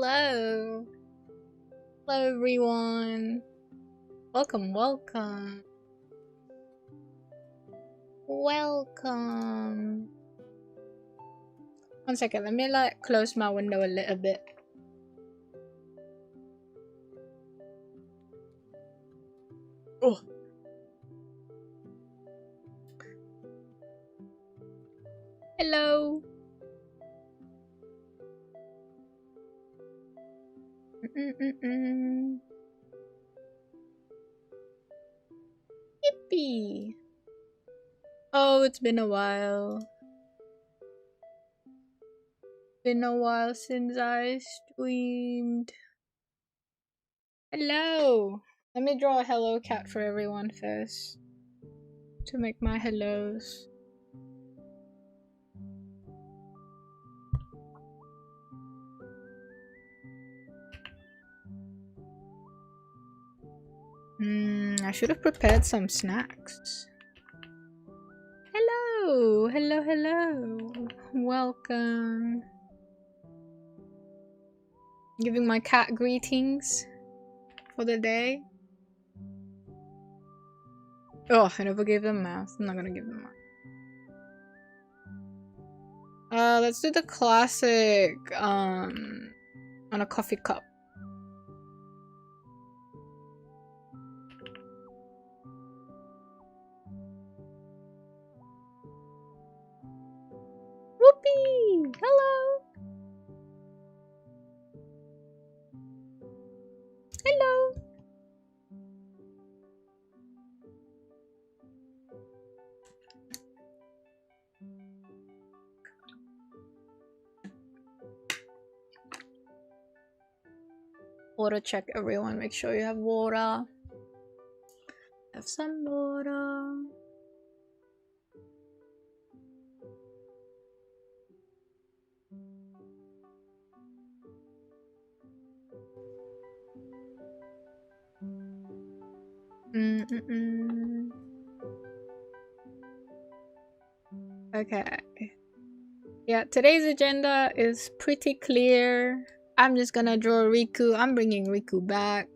Hello. Hello everyone. Welcome, welcome. Welcome. One second, let me like close my window a little bit. Oh. Hello. Yippee. Oh, it's been a while. Been a while since I streamed. Hello. Let me draw a hello cat for everyone first. To make my hellos. I should have prepared some snacks. Hello, hello, hello. Welcome. Giving my cat greetings for the day. Oh, I never gave them mouth. I'm not gonna give them mouth. Let's do the classic, on a coffee cup. Whoopee! Hello! Hello! Water check, everyone. Make sure you have water. Have some water. Okay. Yeah, today's agenda is pretty clear. I'm just gonna draw Riku. I'm bringing Riku back.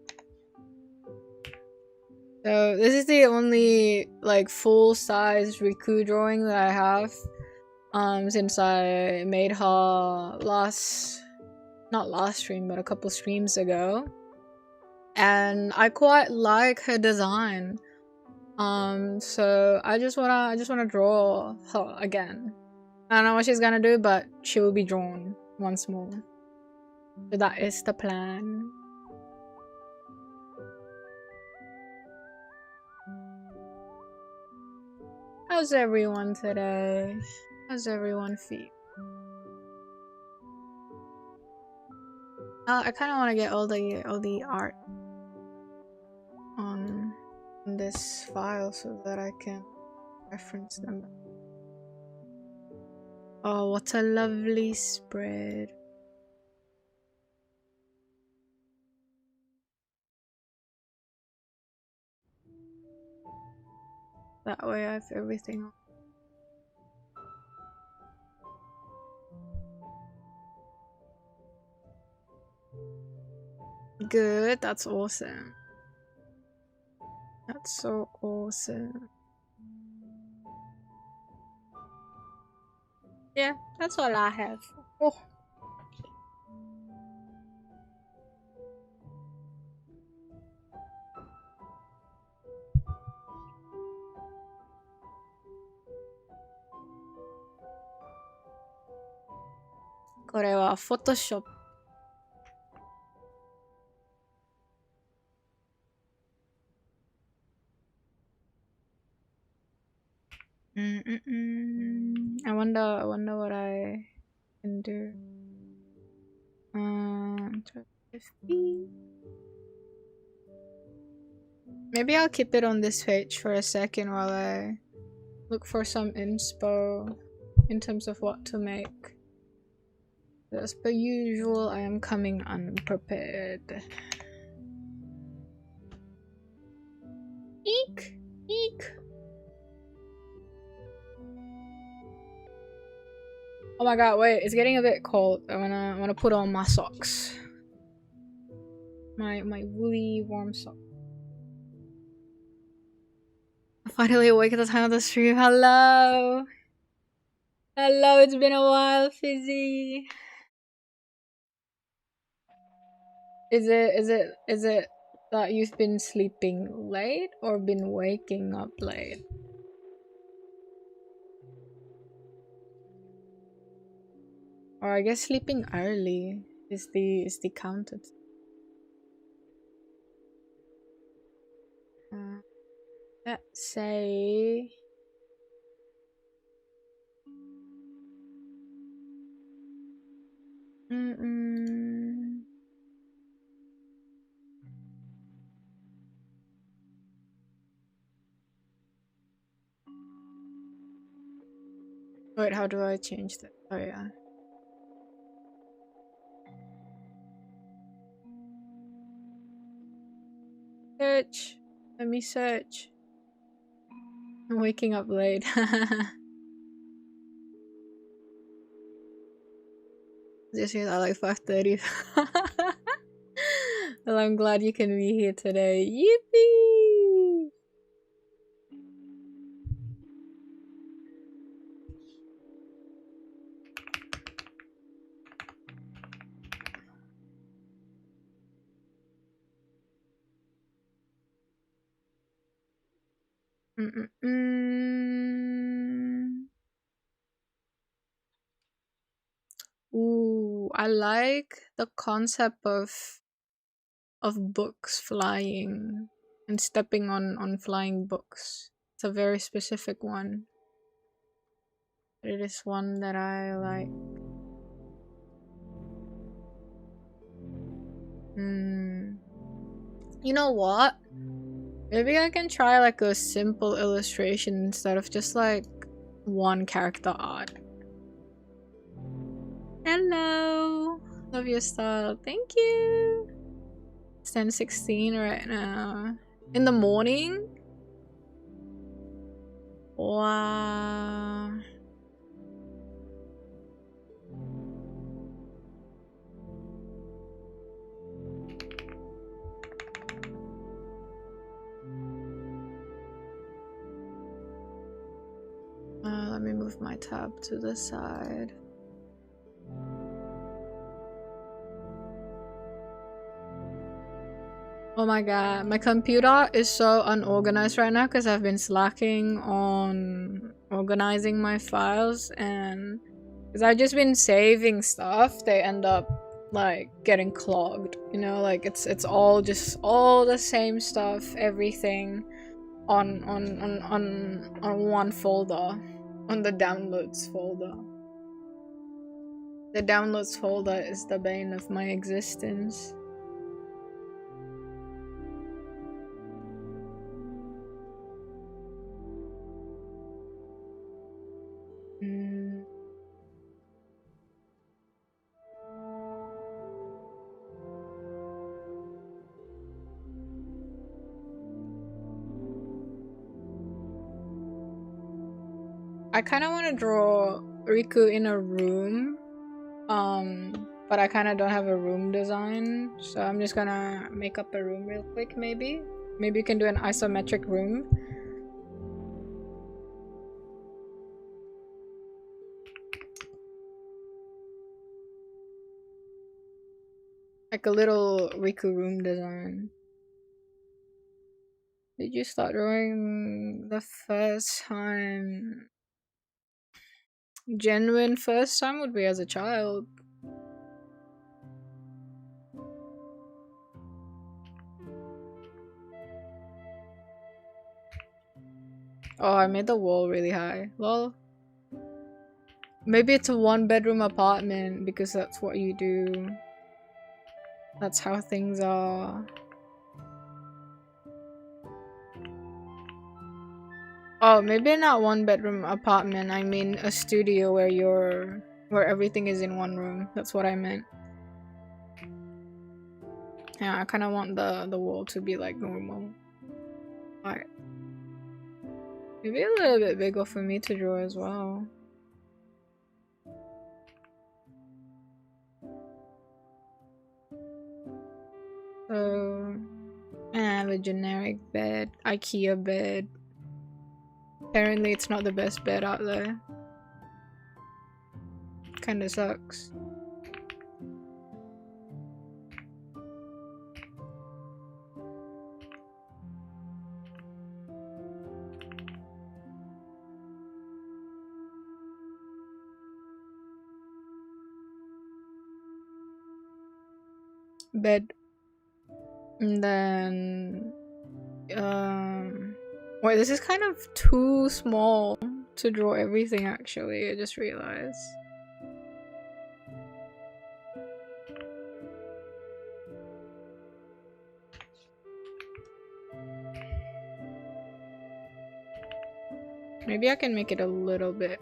So this is the only like full-size Riku drawing that I have. Since I made her not last stream, but a couple streams ago. And I quite like her design. So I just wanna draw her again. I don't know what she's gonna do, but she will be drawn once more. So that is the plan. How's everyone today? How's everyone feel? I kind of want to get all the art on this file so that I can reference them. Oh, what a lovely spread. That way I have everything on. Good, that's awesome. That's so awesome. Yeah, that's all I have. Oh. This is Photoshop. I wonder what I can do. 50. Maybe I'll keep it on this page for a second while I look for some inspo in terms of what to make. As per usual, I am coming unprepared. Eek! Eek! Oh my god, wait, it's getting a bit cold. I wanna put on my socks. My woolly warm sock. Finally awake at the time of the stream. Hello! Hello, it's been a while, Fizzy. Is it that you've been sleeping late or been waking up late? Or I guess sleeping early is the counted. Let's say wait, how do I change that? Oh yeah. Search. Let me search. I'm waking up late. Just here at like 5:30. Well, I'm glad you can be here today. Yippee! Ooh, I like the concept of books flying and stepping on flying books. It's a very specific one. It is one that I like. You know what? Maybe I can try like a simple illustration instead of just like one character art. Hello! Love your style. Thank you! It's 10:16 right now. In the morning? Wow. Let me move my tab to the side. Oh my god, my computer is so unorganized right now because I've been slacking on organizing my files, and because I've just been saving stuff, they end up like getting clogged, you know, like it's all just all the same stuff, everything on one folder, on the downloads folder. The downloads folder is the bane of my existence. I kind of want to draw Riku in a room, but I kind of don't have a room design, so I'm just gonna make up a room real quick. Maybe you can do an isometric room. Like a little Riku room design. Did you start drawing the first time? Genuine first time would be as a child. Oh, I made the wall really high. Lol. Maybe it's a 1-bedroom apartment because that's what you do. That's how things are. Oh, maybe not 1-bedroom apartment. I mean a studio where everything is in one room. That's what I meant. Yeah, I kind of want the wall to be like normal. Alright. Maybe a little bit bigger for me to draw as well. So I have a generic bed, IKEA bed. Apparently it's not the best bed out there. Kinda sucks. Bed. And then wait, this is kind of too small to draw everything actually, I just realized. Maybe I can make it a little bit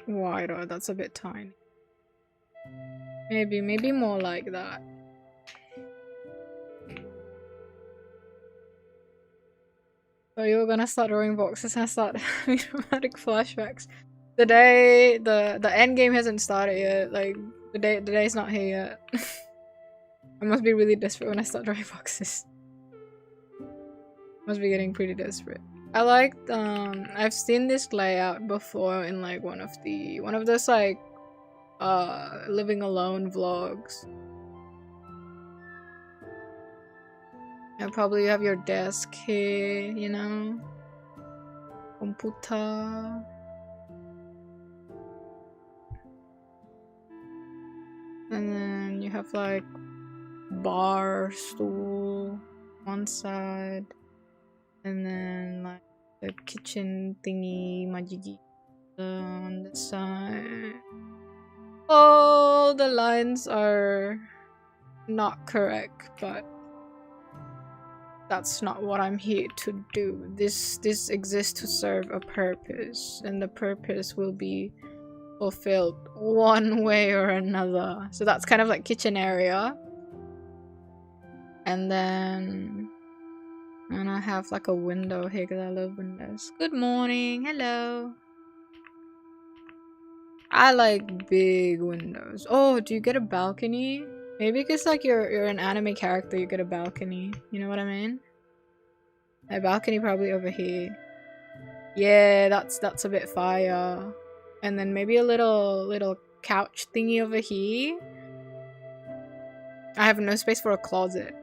wider, that's a bit tiny. Maybe more like that. So you're gonna start drawing boxes and start having dramatic flashbacks. The end game hasn't started yet. Like the day's not here yet. I must be really desperate when I start drawing boxes. Must be getting pretty desperate. I liked I've seen this layout before in like one of those like living alone vlogs. And probably you have your desk here, you know? Computer. And then you have like bar, stool, one side. And then like the kitchen thingy, majigi on the side. All the lines are not correct, but that's not what I'm here to do. This exists to serve a purpose, and the purpose will be fulfilled one way or another. So that's kind of like kitchen area. And then I have like a window here because I love windows. Good morning, hello. I like big windows. Oh, do you get a balcony? Maybe because like you're an anime character, you get a balcony. You know what I mean? My balcony probably over here. Yeah, that's a bit fire. And then maybe a little couch thingy over here. I have no space for a closet.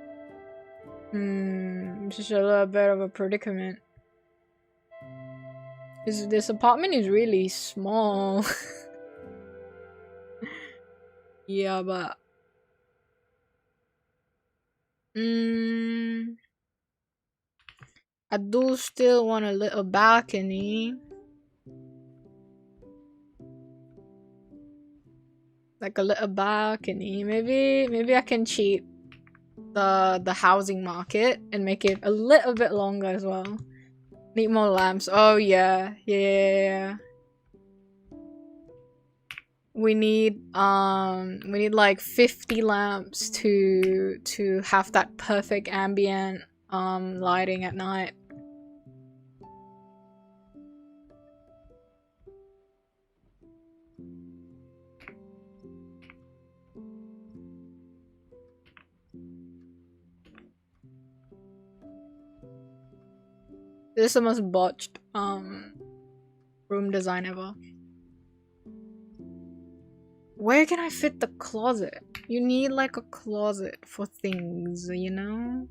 Just a little bit of a predicament. This apartment is really small. Yeah, but I do still want a little balcony. Like a little balcony. Maybe I can cheat the housing market and make it a little bit longer as well. Need more lamps. Oh yeah. Yeah. We need like 50 lamps to have that perfect ambient lighting at night. This is the most botched room design ever. Where can I fit the closet? You need like a closet for things, you know?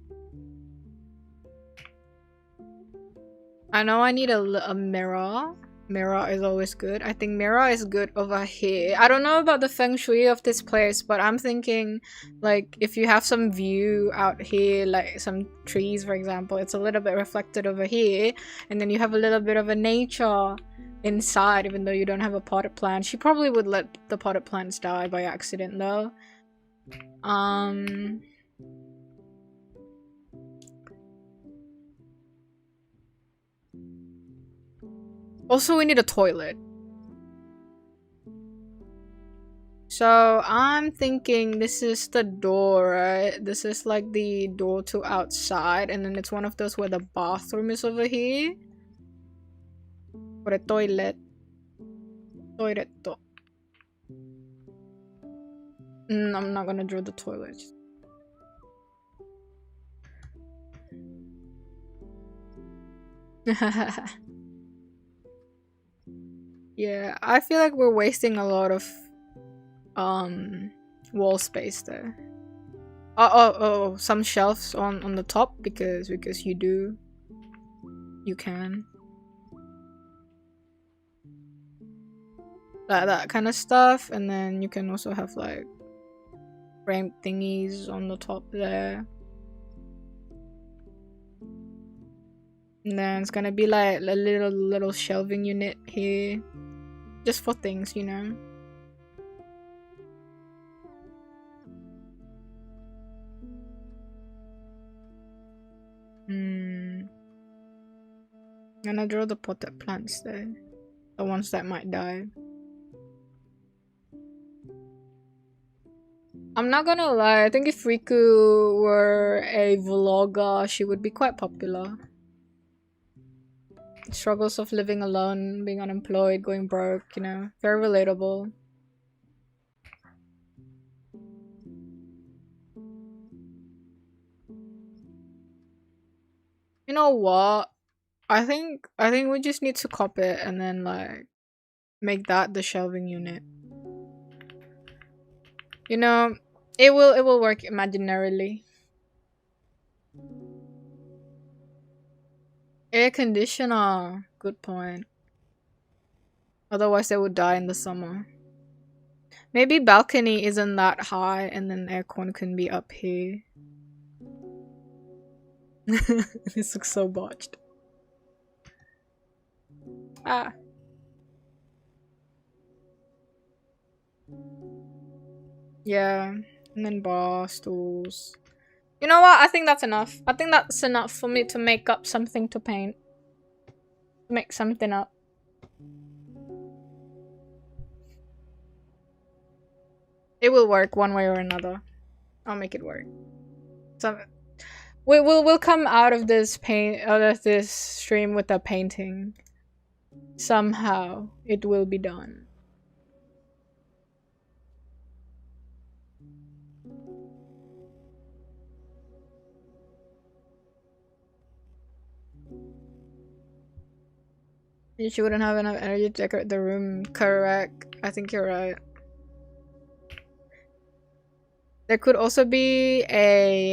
I know I need a mirror. Mirror is always good. I think mirror is good over here. I don't know about the feng shui of this place, but I'm thinking like if you have some view out here, like some trees for example, it's a little bit reflected over here, and then you have a little bit of a nature inside even though you don't have a potted plant. She probably would let the potted plants die by accident though. Also, we need a toilet. So I'm thinking this is the door, right? This is like the door to outside, and then it's one of those where the bathroom is over here. For a toilet. Toilet. I'm not gonna draw the toilet. Yeah, I feel like we're wasting a lot of wall space there. Oh, some shelves on the top because you can. That kind of stuff, and then you can also have like frame thingies on the top there. And then it's gonna be like a little shelving unit here. Just for things, you know. I'm gonna draw the potted plants there. The ones that might die. I'm not gonna lie, I think if Riku were a vlogger, she would be quite popular. Struggles of living alone, being unemployed, going broke, you know. Very relatable. You know what? I think we just need to copy it and then like make that the shelving unit. You know, it will work imaginarily. Air conditioner. Good point. Otherwise they would die in the summer. Maybe balcony isn't that high and then aircon can be up here. This looks so botched. Ah. Yeah. And then bar stools. You know what? I think that's enough. I think that's enough for me to make up something to paint. Make something up. It will work one way or another. I'll make it work. So we'll come out of this stream with a painting. Somehow it will be done. She wouldn't have enough energy to decorate the room. Correct. I think you're right. There could also be a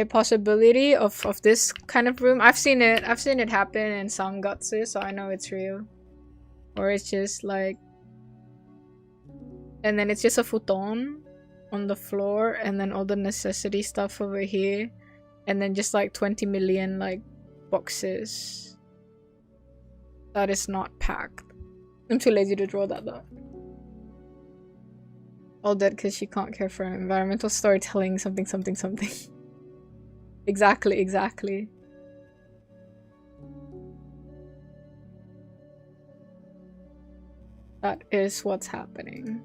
possibility of this kind of room. I've seen it happen in some Gutsu, so I know it's real. Or it's just like, and then it's just a futon on the floor, and then all the necessity stuff over here, and then just like 20 million like boxes that is not packed. I'm too lazy to draw that though. All dead because she can't care for environmental storytelling, something. Exactly. That is what's happening.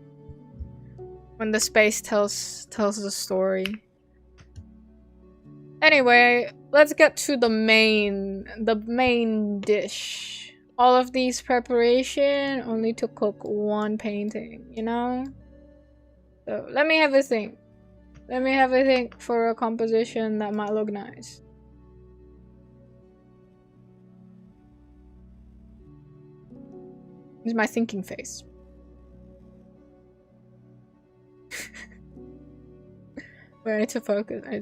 When the space tells the story. Anyway, let's get to the main dish. All of these preparation only to cook one painting, you know? So let me have a think. Let me have a think for a composition that might look nice. This is my thinking face. Wait, I need to focus. I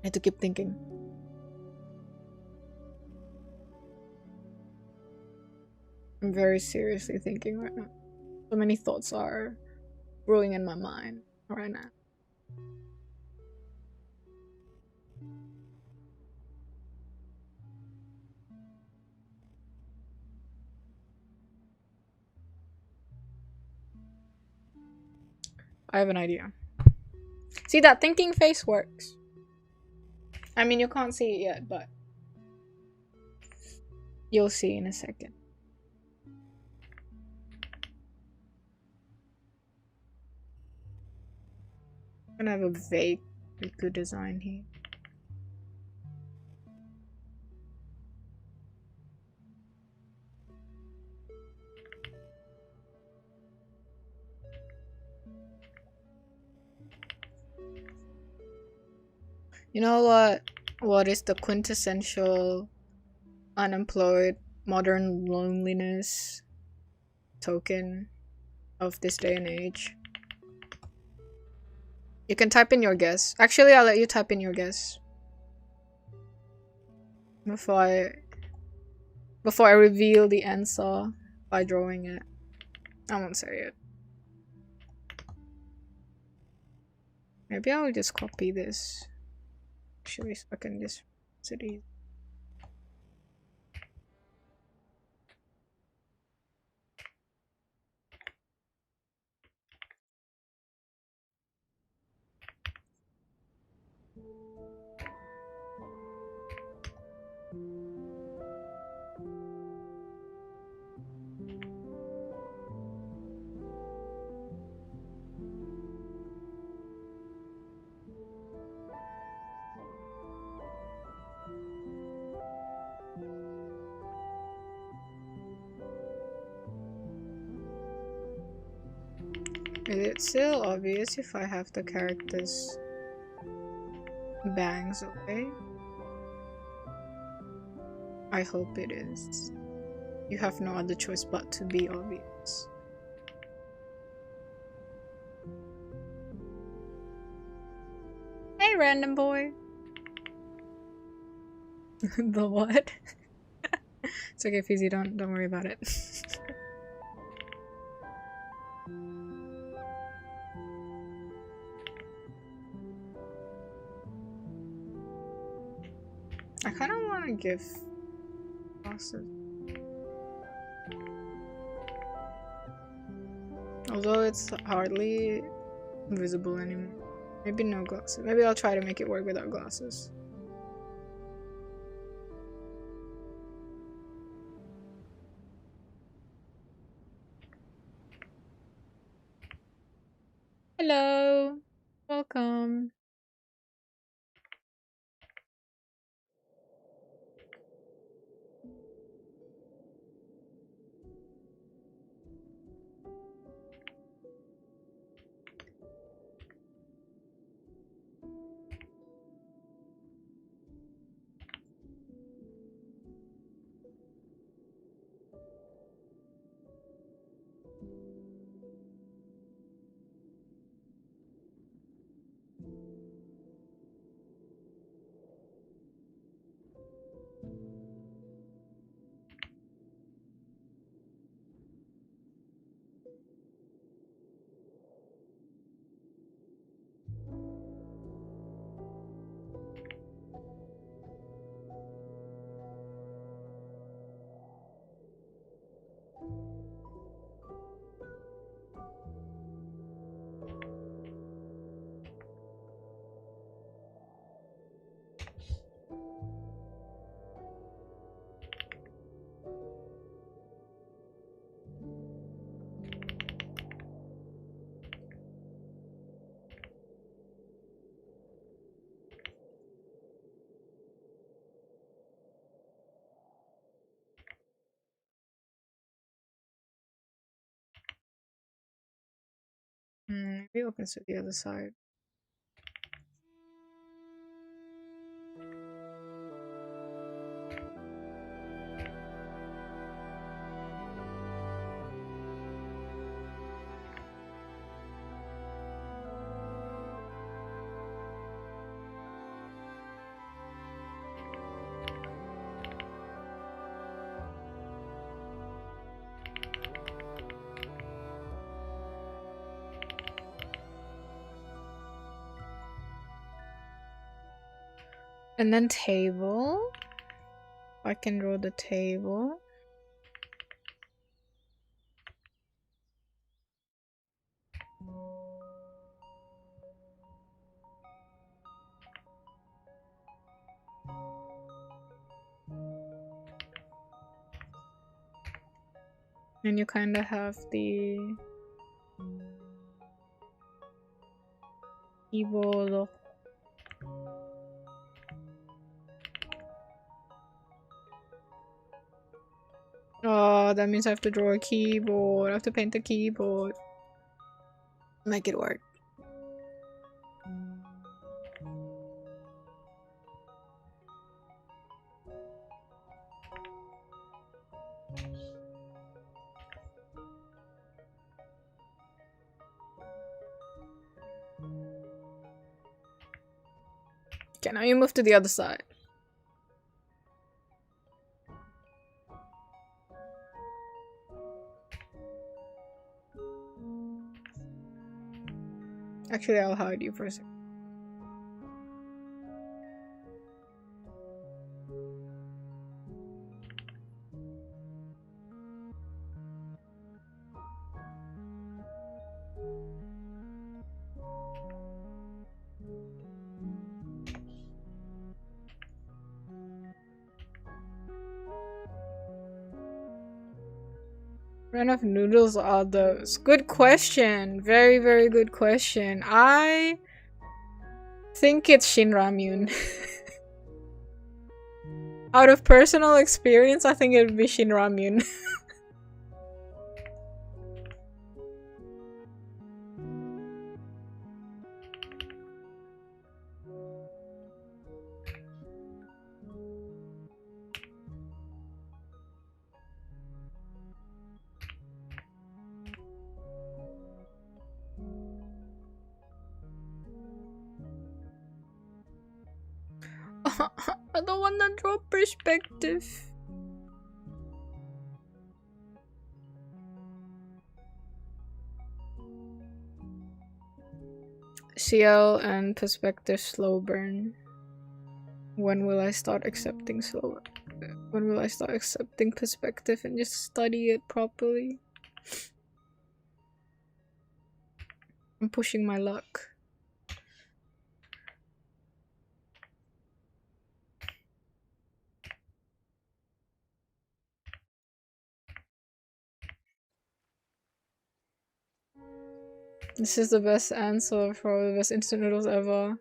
need to keep thinking. I'm very seriously thinking right now. So many thoughts are brewing in my mind right now. I have an idea. See, that thinking face works. I mean, you can't see it yet, but you'll see in a second. I'm gonna have a vague riku design here. You know what? What is the quintessential unemployed modern loneliness token of this day and age? You can type in your guess. Actually, I'll let you type in your guess before I reveal the answer by drawing it. I won't say it. Maybe I'll just copy this. Actually, so I can just city. Is it still obvious if I have the characters bangs away? I hope it is. You have no other choice but to be obvious. Hey, random boy. The what? It's okay, Fizzy, don't worry about it. I kind of want to give glasses. Although it's hardly visible anymore. Maybe no glasses. Maybe I'll try to make it work without glasses. Hello. Welcome. Maybe opens to the other side. And then table. I can draw the table. And you kind of have the keyboard. Oh, that means I have to draw a keyboard. I have to paint the keyboard. Make it work. Okay, now you move to the other side. Actually, I'll hide you for a second. What kind of noodles are those? Good question. Very, very good question. I think it's Shin Ramyun. Out of personal experience, I think it would be Shin Ramyun. I don't wanna draw perspective. Ciel and perspective slow burn. When will I start accepting slow? When will I start accepting perspective and just study it properly? I'm pushing my luck. This is the best answer for the best instant noodles ever.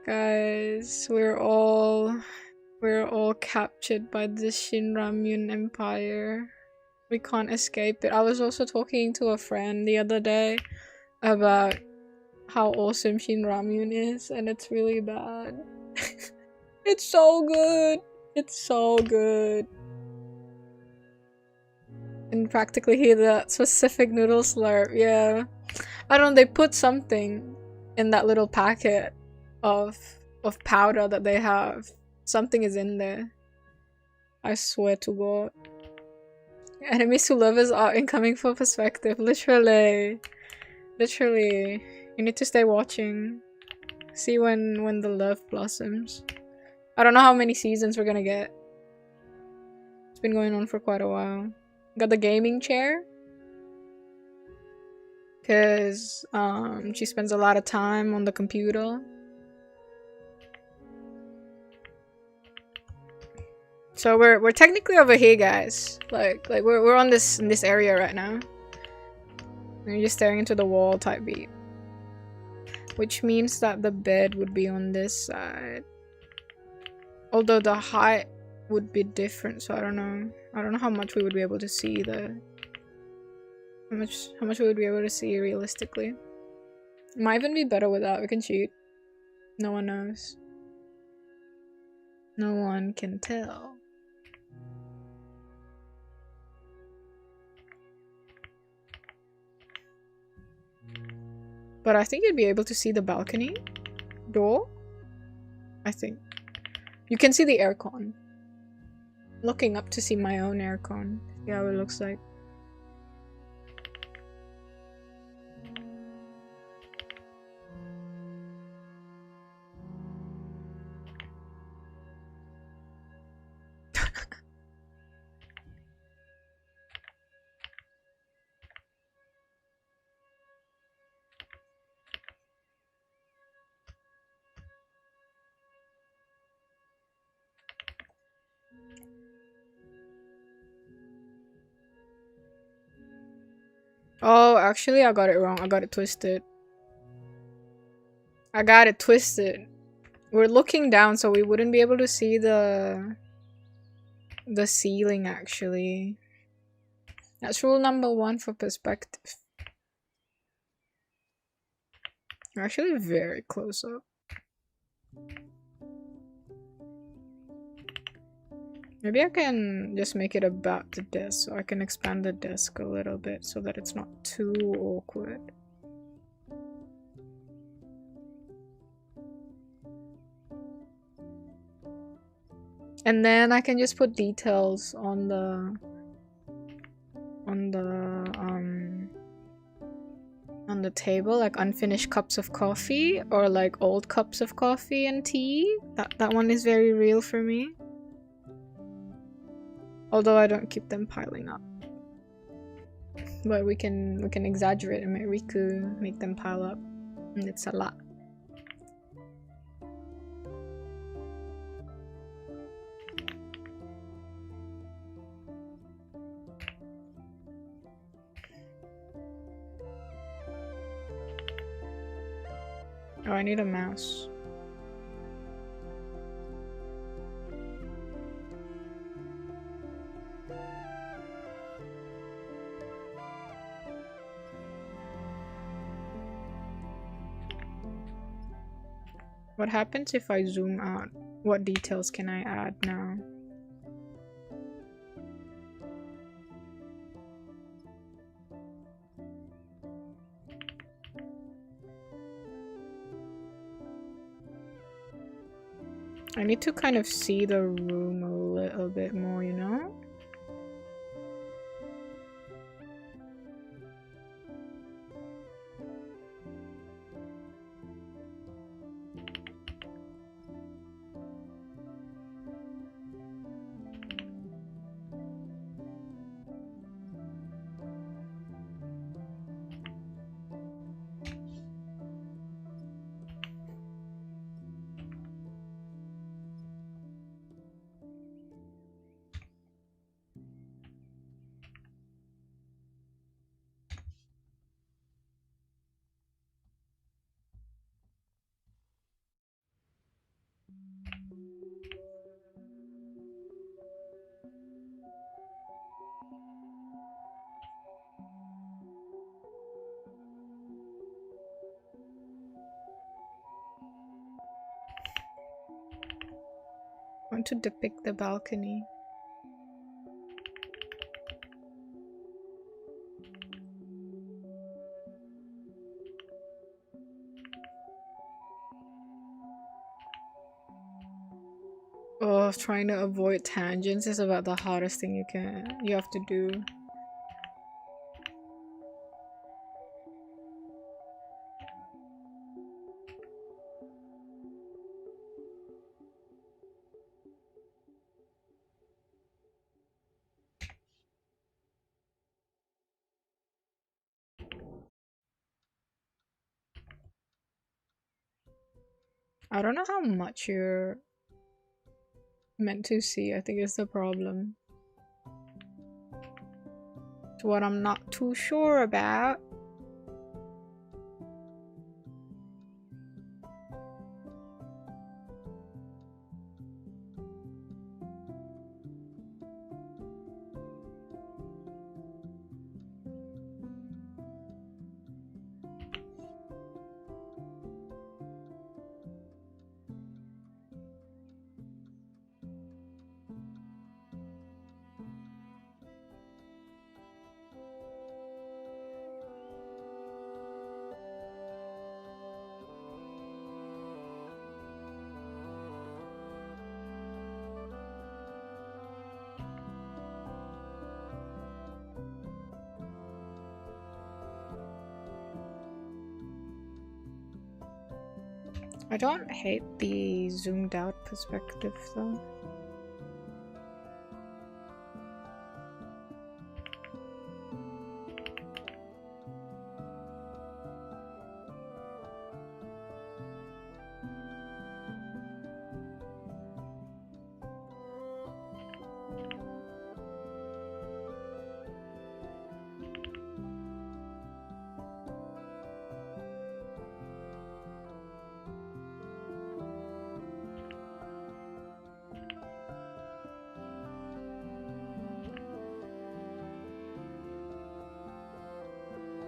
Guys, we're all captured by the Shin Ramyun empire. We can't escape it. I was also talking to a friend the other day about how awesome Shin Ramyun is, and it's really bad. It's so good. It's so good. And practically hear that specific noodle slurp, yeah. I don't know, they put something in that little packet of powder that they have. Something is in there. I swear to God. Enemies to lovers are incoming for perspective. Literally. Literally. You need to stay watching. See when the love blossoms. I don't know how many seasons we're gonna get. It's been going on for quite a while. Got the gaming chair. Cause she spends a lot of time on the computer. So we're technically over here, guys. Like we're on in this area right now. And you're just staring into the wall type beat. Which means that the bed would be on this side. Although the height would be different, so I don't know. I don't know how much we would be able to see there. How much we would be able to see realistically. It might even be better without. We can cheat. No one knows. No one can tell. But I think you'd be able to see the balcony door. I think. You can see the aircon. Looking up to see my own aircon. See how it looks like. Oh, actually, I got it wrong. I got it twisted. I got it twisted. We're looking down, so we wouldn't be able to see the ceiling, actually. That's rule number 1 for perspective. We're actually very close up. Maybe I can just make it about the desk, so I can expand the desk a little bit so that it's not too awkward. And then I can just put details on the table, like unfinished cups of coffee or like old cups of coffee and tea. That one is very real for me. Although I don't keep them piling up. But we can exaggerate and make riku, make them pile up. And it's a lot. Oh, I need a mouse. What happens if I zoom out? What details can I add now? I need to kind of see the room a little bit more, you know? I want to depict the balcony. Oh, trying to avoid tangents is about the hardest thing you have to do. I don't know how much you're meant to see, I think is the problem. It's what I'm not too sure about. I don't hate the zoomed out perspective though.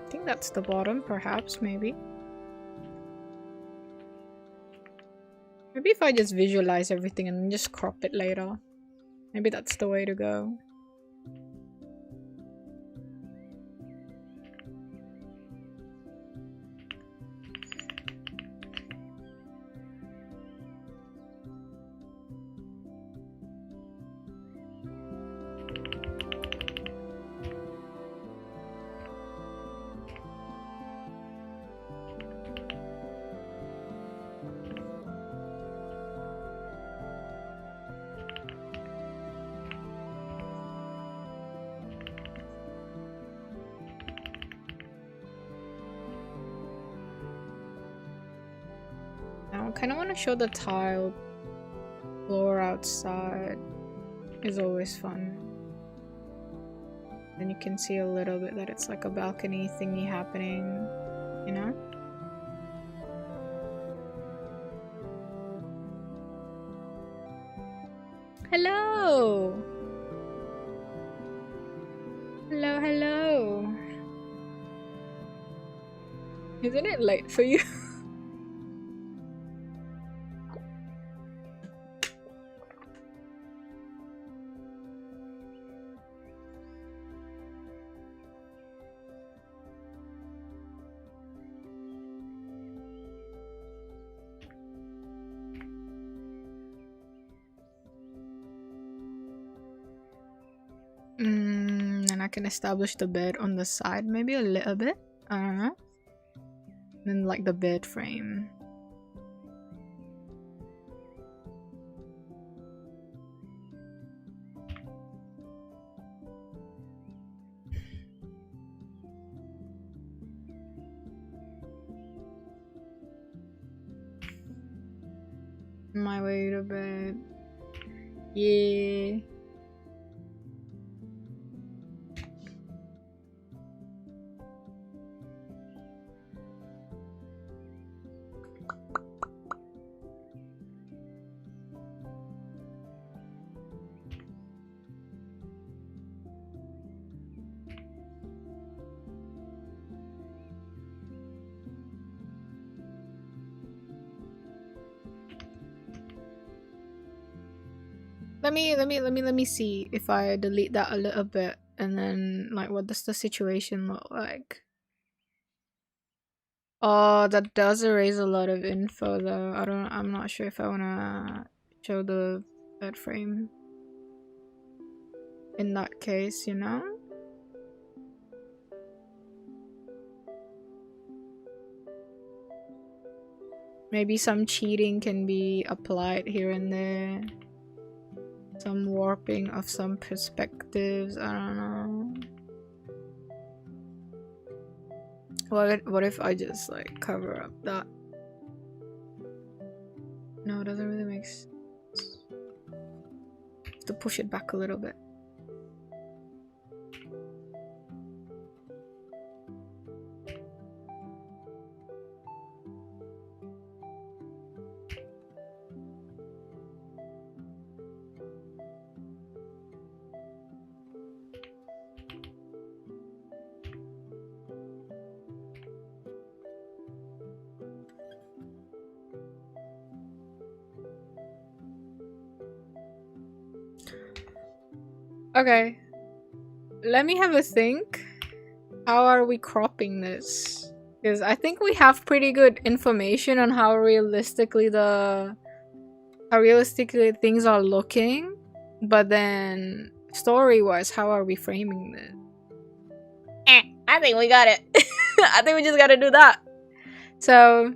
I think that's the bottom, perhaps, maybe. Maybe if I just visualize everything and then just crop it later. Maybe that's the way to go. kind of want to show the tile floor outside. Is always fun. Then you can see a little bit that it's like a balcony thingy happening, you know? Hello! Hello, hello! Isn't it late for you? And I can establish the bed on the side, maybe a little bit. I don't know. Then like the bed frame. My way to bed. Yeah. Let me see if I delete that a little bit, and then like what does the situation look like? Oh, that does erase a lot of info though. I'm not sure if I wanna show the bed frame in that case, you know? Maybe some cheating can be applied here and there. Some warping of some perspectives, I don't know. What if I just like cover up that? No, it doesn't really make sense. Have to push it back a little bit. Okay, let me have a think. How are we cropping this? Because I think we have pretty good information on how realistically things are looking, but then story-wise, how are we framing this? I think we got it. I think we just gotta do that. So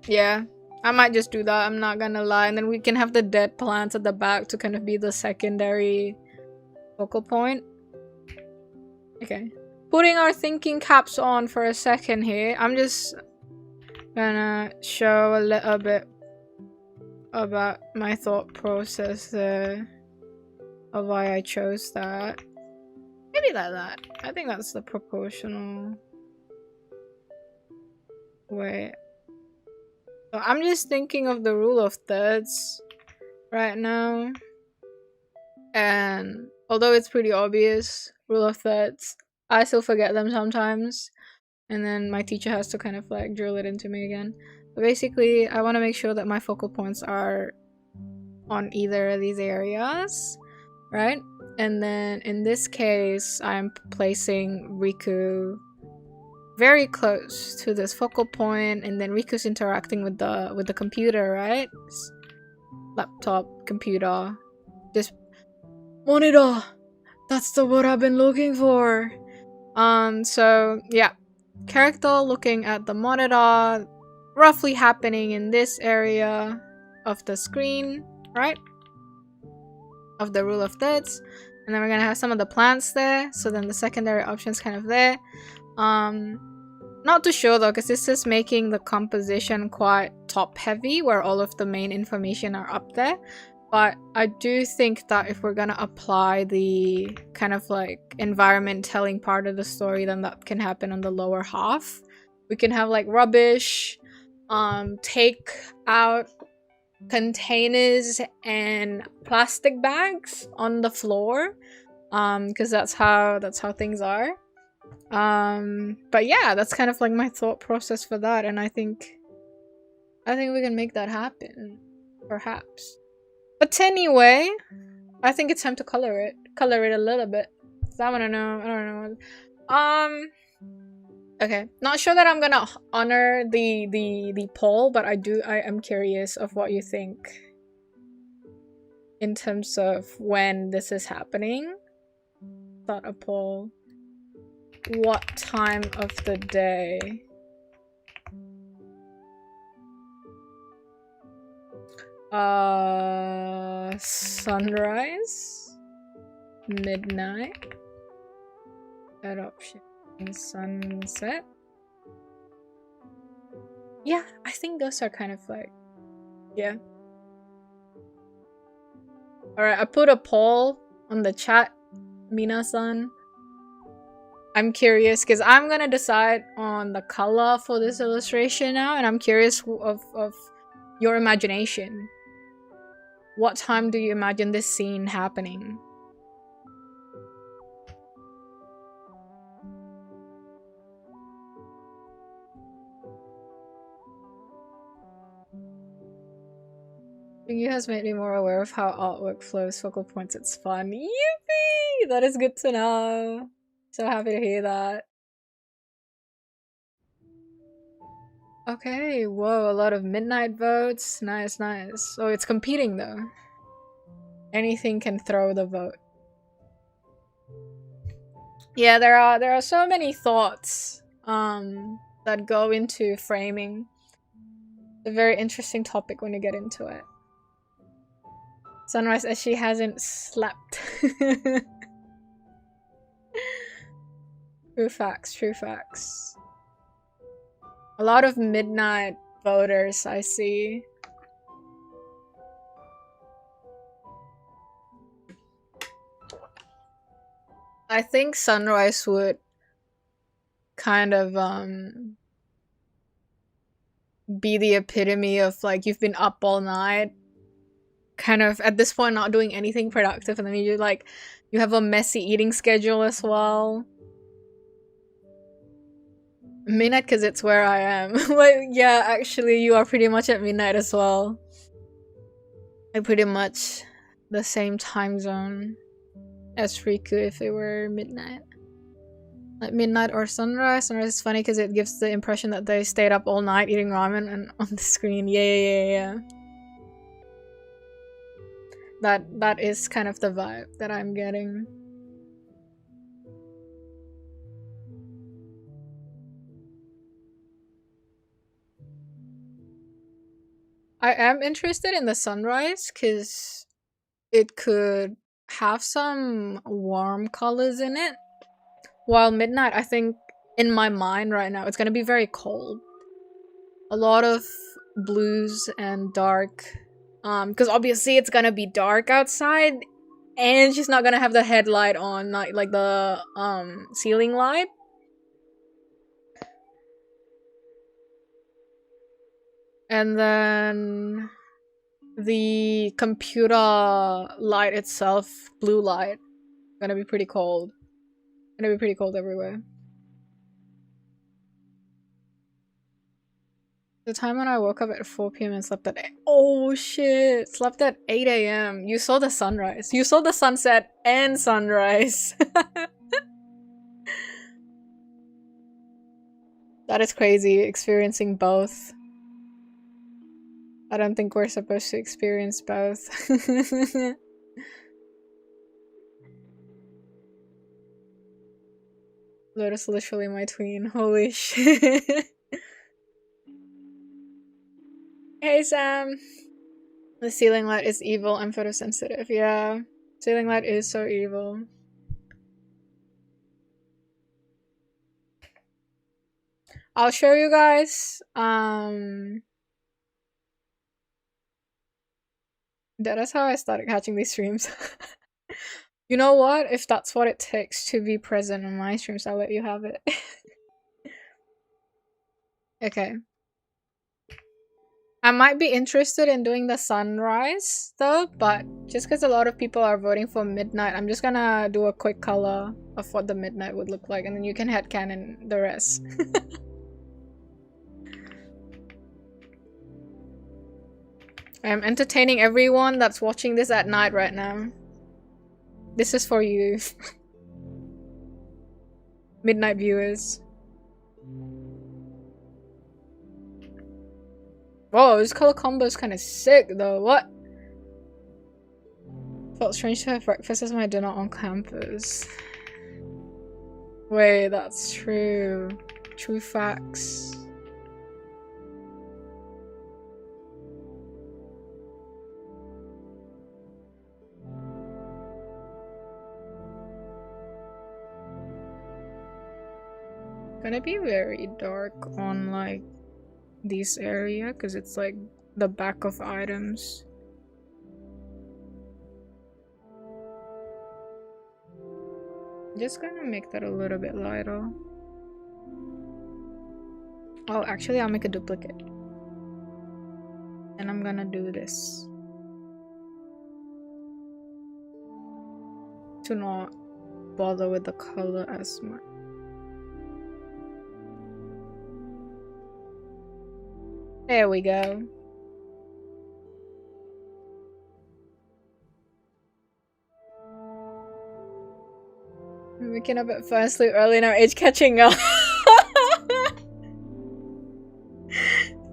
yeah, I might just do that, I'm not gonna lie. And then we can have the dead plants at the back to kind of be the secondary focal point. Okay. Putting our thinking caps on for a second here. I'm just gonna show a little bit about my thought process there of why I chose that. Maybe like that. I think that's the proportional way. So I'm just thinking of the rule of thirds right now. And although it's pretty obvious, rule of thirds, I still forget them sometimes. And then my teacher has to kind of like drill it into me again. But basically, I want to make sure that my focal points are on either of these areas, right? And then in this case, I'm placing Riku very close to this focal point, and then Riku's interacting with the computer, right? Laptop, computer, this monitor. That's the word I've been looking for. So yeah, character looking at the monitor, roughly happening in this area of the screen, right? Of the rule of thirds. And then we're gonna have some of the plants there, so then the secondary options kind of there. Not too sure though, because this is making the composition quite top heavy where all of the main information are up there. But I do think that if we're gonna apply the kind of like environment telling part of the story, then that can happen on the lower half. We can have like rubbish, take out containers and plastic bags on the floor, because that's how things are. But yeah, that's kind of like my thought process for that, and I think we can make that happen, perhaps. But anyway, I think it's time to color it a little bit. So I don't know. Okay, not sure that I'm gonna honor the poll, but I am curious of what you think in terms of when this is happening. Thought a poll. What time of the day? Sunrise, midnight, adoption, sunset. Yeah, I think those are kind of like, yeah. Alright, I put a poll on the chat, Mina-san. I'm curious because I'm gonna decide on the color for this illustration now, and I'm curious of your imagination. What time do you imagine this scene happening? You has made me more aware of how artwork flows, focal points, it's fun. Yippee! That is good to know. So happy to hear that. Okay, whoa, a lot of midnight votes. Nice, nice. Oh, it's competing though. Anything can throw the vote. Yeah, there are so many thoughts that go into framing. It's a very interesting topic when you get into it. Sunrise as she hasn't slept. True facts, true facts. A lot of midnight voters I see. I think sunrise would kind of be the epitome of like you've been up all night, kind of at this point not doing anything productive, and then you have a messy eating schedule as well. Midnight because it's where I am. Like, yeah, actually you are pretty much at midnight as well. Like pretty much the same time zone as Riku if it were midnight. Like midnight or sunrise. Sunrise is funny because it gives the impression that they stayed up all night eating ramen and on the screen. Yeah. That is kind of the vibe that I'm getting. I am interested in the sunrise because it could have some warm colors in it. While midnight, I think in my mind right now, it's gonna be very cold. A lot of blues and dark. Because obviously it's gonna be dark outside, and she's not gonna have the headlight on, not like the ceiling light. And then the computer light itself, blue light, gonna be pretty cold. Gonna be pretty cold everywhere. The time when I woke up at 4 p.m. and slept at 8. Oh shit! Slept at 8 a.m. You saw the sunrise. You saw the sunset and sunrise. That is crazy, experiencing both. I don't think we're supposed to experience both. Lotus literally my tween. Holy shit. Hey Sam! The ceiling light is evil and photosensitive. Yeah. Ceiling light is so evil. I'll show you guys. That's how I started catching these streams. You know what? If that's what it takes to be present in my streams, I'll let you have it. Okay. I might be interested in doing the sunrise though, but just because a lot of people are voting for midnight, I'm just gonna do a quick color of what the midnight would look like, and then you can headcanon the rest. I'm entertaining everyone that's watching this at night right now. This is for you. Midnight viewers. Whoa, this color combo is kind of sick though. What? Felt strange to have breakfast as my dinner on campus. Wait, that's true. True facts. Gonna be very dark on like this area because it's like the back of items. Just gonna make that a little bit lighter. Oh, actually, I'll make a duplicate. And I'm gonna do this. To not bother with the color as much. There we go. I'm waking up at first, sleep early now, age catching up.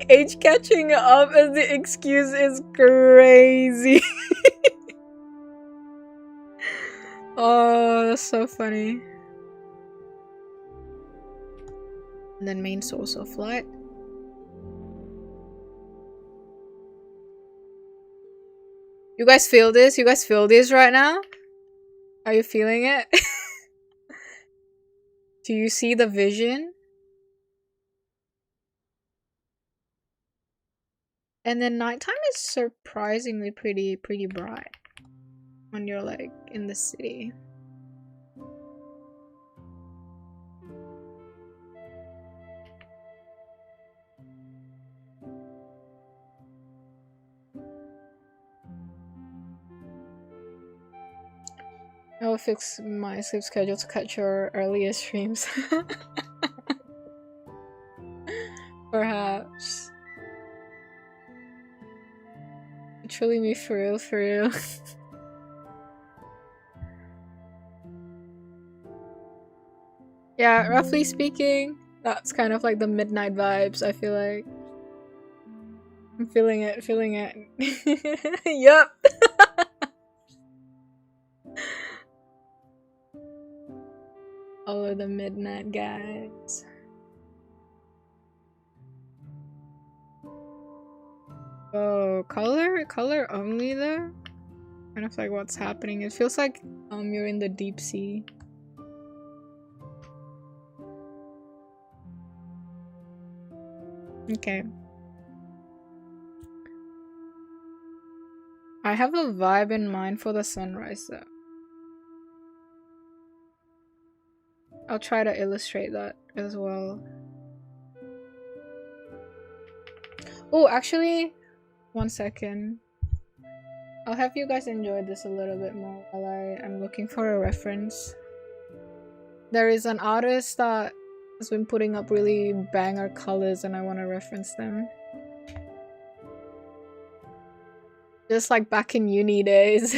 Age catching up as the excuse is crazy. Oh, that's so funny. And then main source of light. You guys feel this? You guys feel this right now? Are you feeling it? Do you see the vision? And then nighttime is surprisingly pretty bright when you're like in the city. I will fix my sleep schedule to catch your earlier streams. Perhaps. Truly me for real, for real. Yeah, roughly speaking, that's kind of like the midnight vibes, I feel like. I'm feeling it, feeling it. Yup! All of the midnight guys. Oh, color only though? Kind of like what's happening. It feels like you're in the deep sea. Okay. I have a vibe in mind for the sunrise though. I'll try to illustrate that as well. Oh, actually, one second. I'll have you guys enjoy this a little bit more while I am looking for a reference. There is an artist that has been putting up really banger colors and I want to reference them. Just like back in uni days.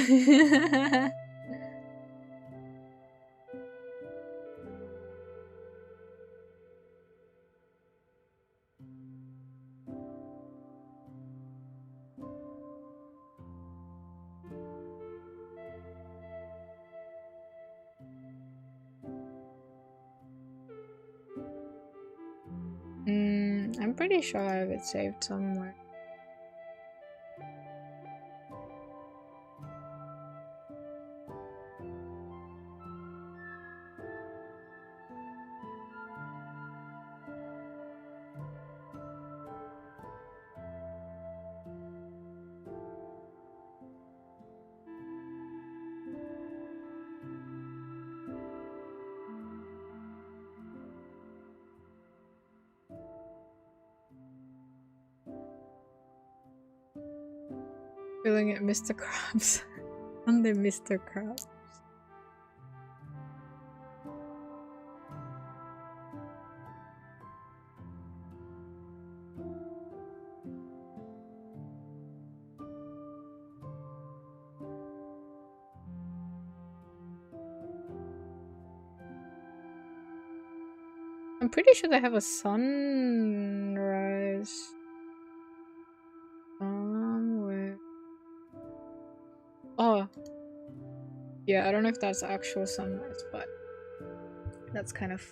I'm pretty sure I have it saved somewhere. Feeling it, Mr. Krabs. I'm the Mr. Krabs. I'm pretty sure they have a sunrise somewhere. Oh. Yeah, I don't know if that's actual sunrise, but that's kind of...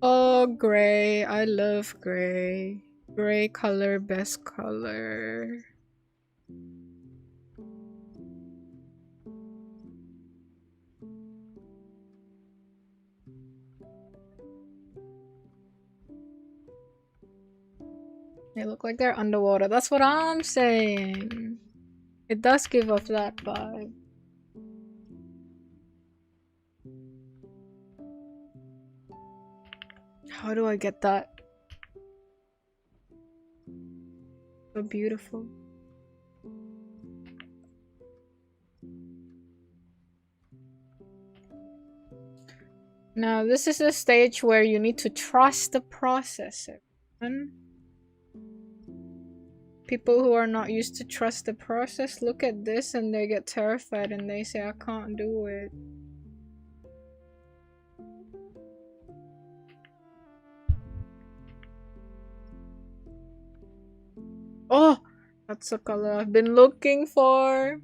Oh, gray. I love gray. Gray color, best color. They look like they're underwater. That's what I'm saying. It does give off that vibe. How do I get that? So beautiful. Now, this is the stage where you need to trust the process. People who are not used to trust the process look at this and they get terrified and they say, I can't do it. Oh, that's the color I've been looking for.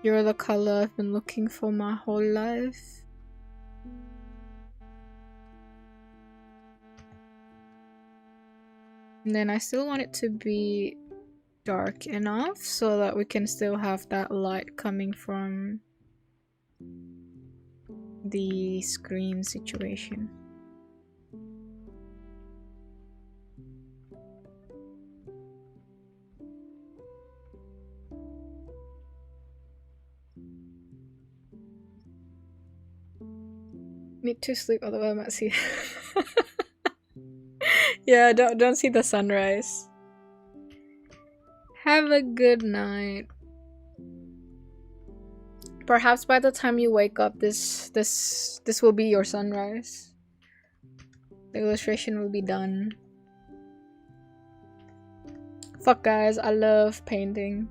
You're the color I've been looking for my whole life. And then I still want it to be dark enough so that we can still have that light coming from the screen situation. Need to sleep, otherwise I might see. Yeah, don't see the sunrise. Have a good night. Perhaps by the time you wake up, this will be your sunrise. The illustration will be done. Fuck guys, I love painting.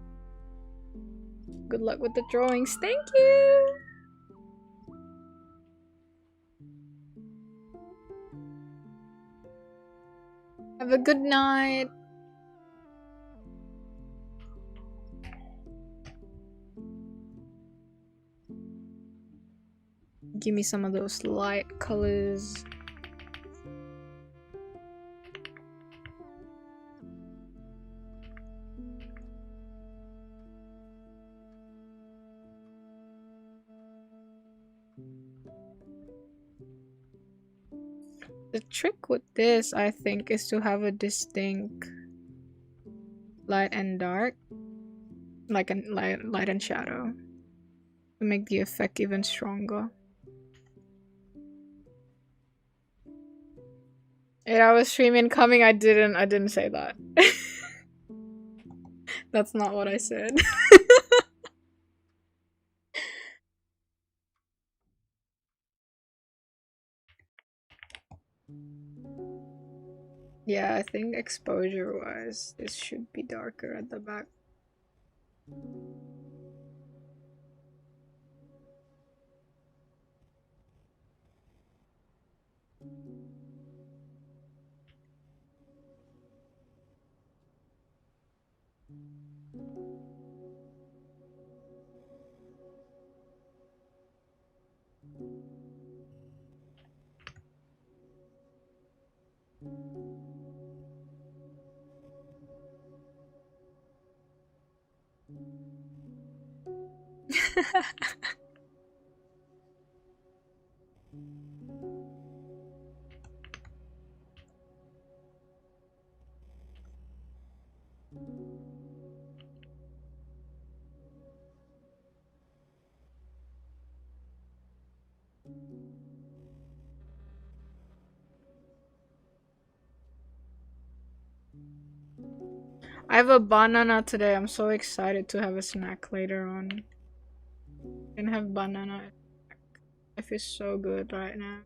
Good luck with the drawings. Thank you. Have a good night. Give me some of those light colors. The trick with this, I think, is to have a distinct light and dark, like a light and shadow, to make the effect even stronger. 8-hour stream incoming. I didn't say that. That's not what I said. Yeah, I think exposure wise, this should be darker at the back. I have a banana today. I'm so excited to have a snack later on. Can have banana. I feel so good right now.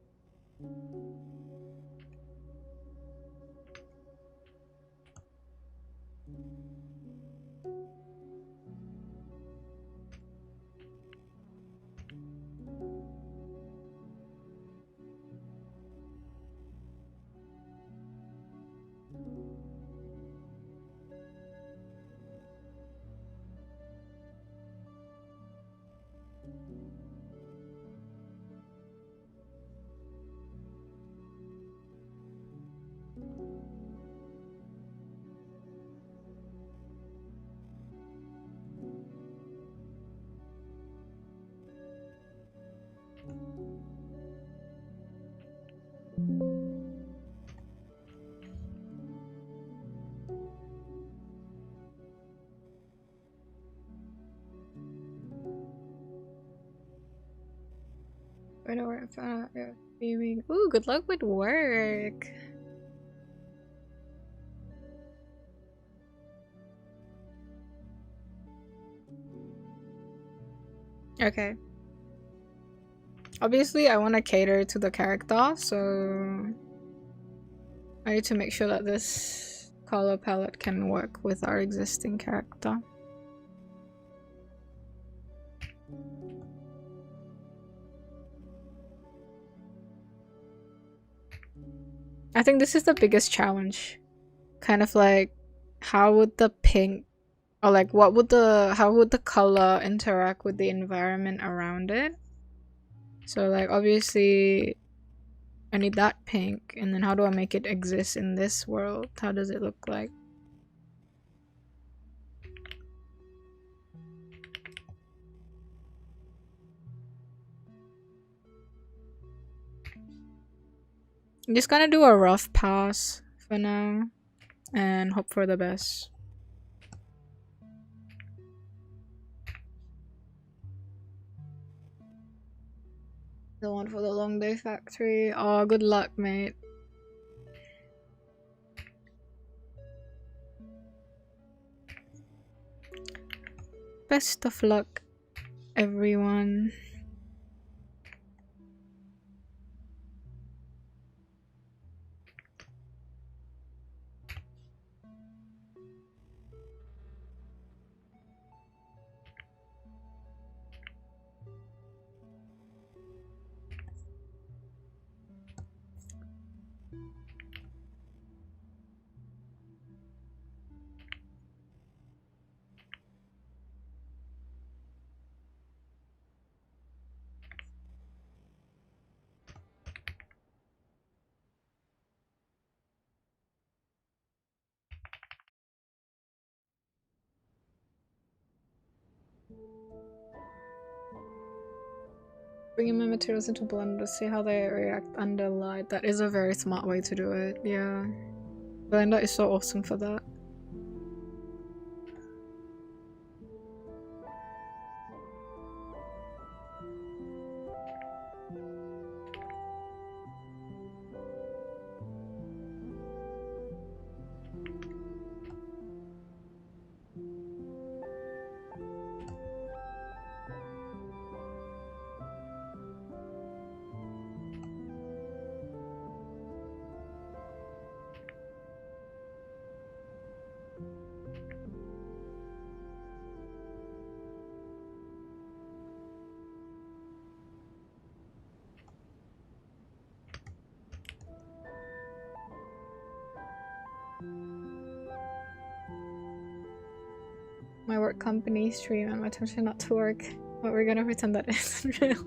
I know where I found out you're streaming. Ooh, good luck with work. Okay. Obviously, I want to cater to the character, so I need to make sure that this color palette can work with our existing character. I think this is the biggest challenge. Kind of like, how would the pink, or like how would the color interact with the environment around it? So like obviously I need that pink, and then how do I make it exist in this world? How does it look like? I'm just gonna do a rough pass for now and hope for the best. The one for the long day factory. Oh, good luck, mate. Best of luck, everyone. Bringing my materials into Blender to see how they react under light. That is a very smart way to do it, yeah. Blender is so awesome for that. My work company stream and my attention not to work, but we're gonna pretend that isn't real.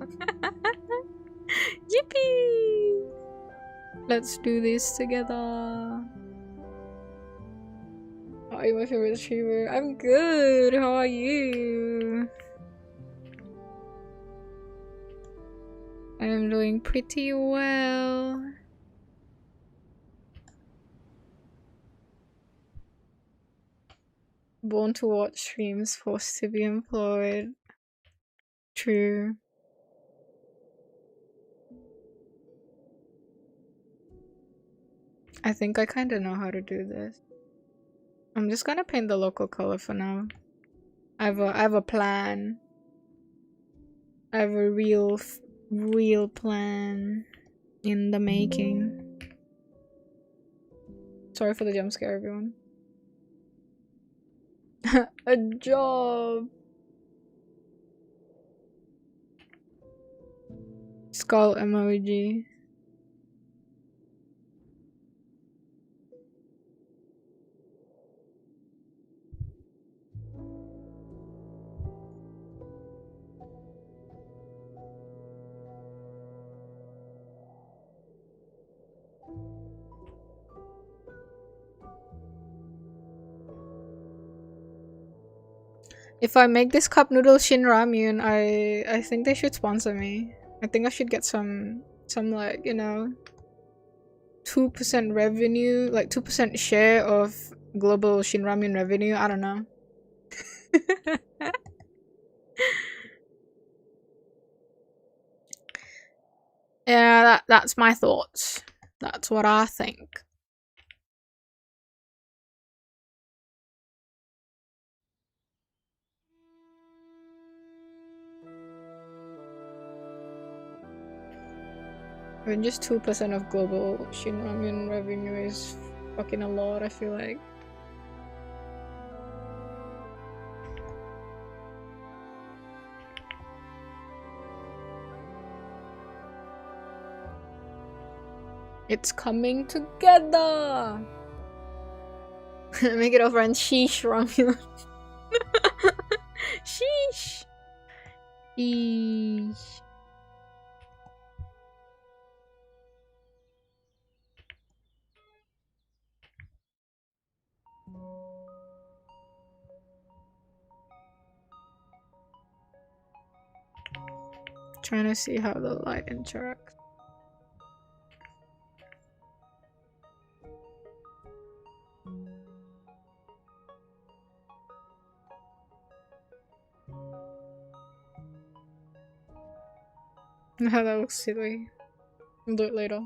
Yippee! Let's do this together. Oh, Are you my favorite streamer? I'm good. How are you? I am doing pretty well. Born to watch streams, forced to be employed. True. I think I kind of know how to do this. I'm just gonna paint the local color for now. I have a plan. I have a real plan in the making. Sorry for the jump scare, everyone. A job. Skull emoji. If I make this cup noodle shin ramyun, I think they should sponsor me. I think I should get some like, you know, 2% revenue, like 2% share of global shin ramyun revenue. I don't know. Yeah, that's my thoughts. That's what I think. I mean, just 2% of global shin ramen revenue is fucking a lot, I feel like. It's coming together! Make it over and sheesh ramen. Sheesh! Sheesh. Trying to see how the light interacts. That looks silly. I'll do it later.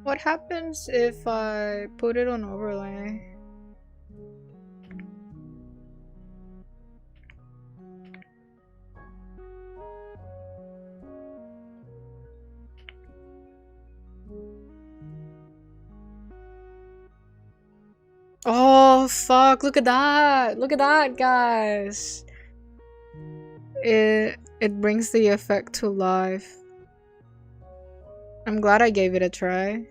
What happens if I put it on overlay? Oh fuck, look at that! Look at that, guys! It brings the effect to life. I'm glad I gave it a try.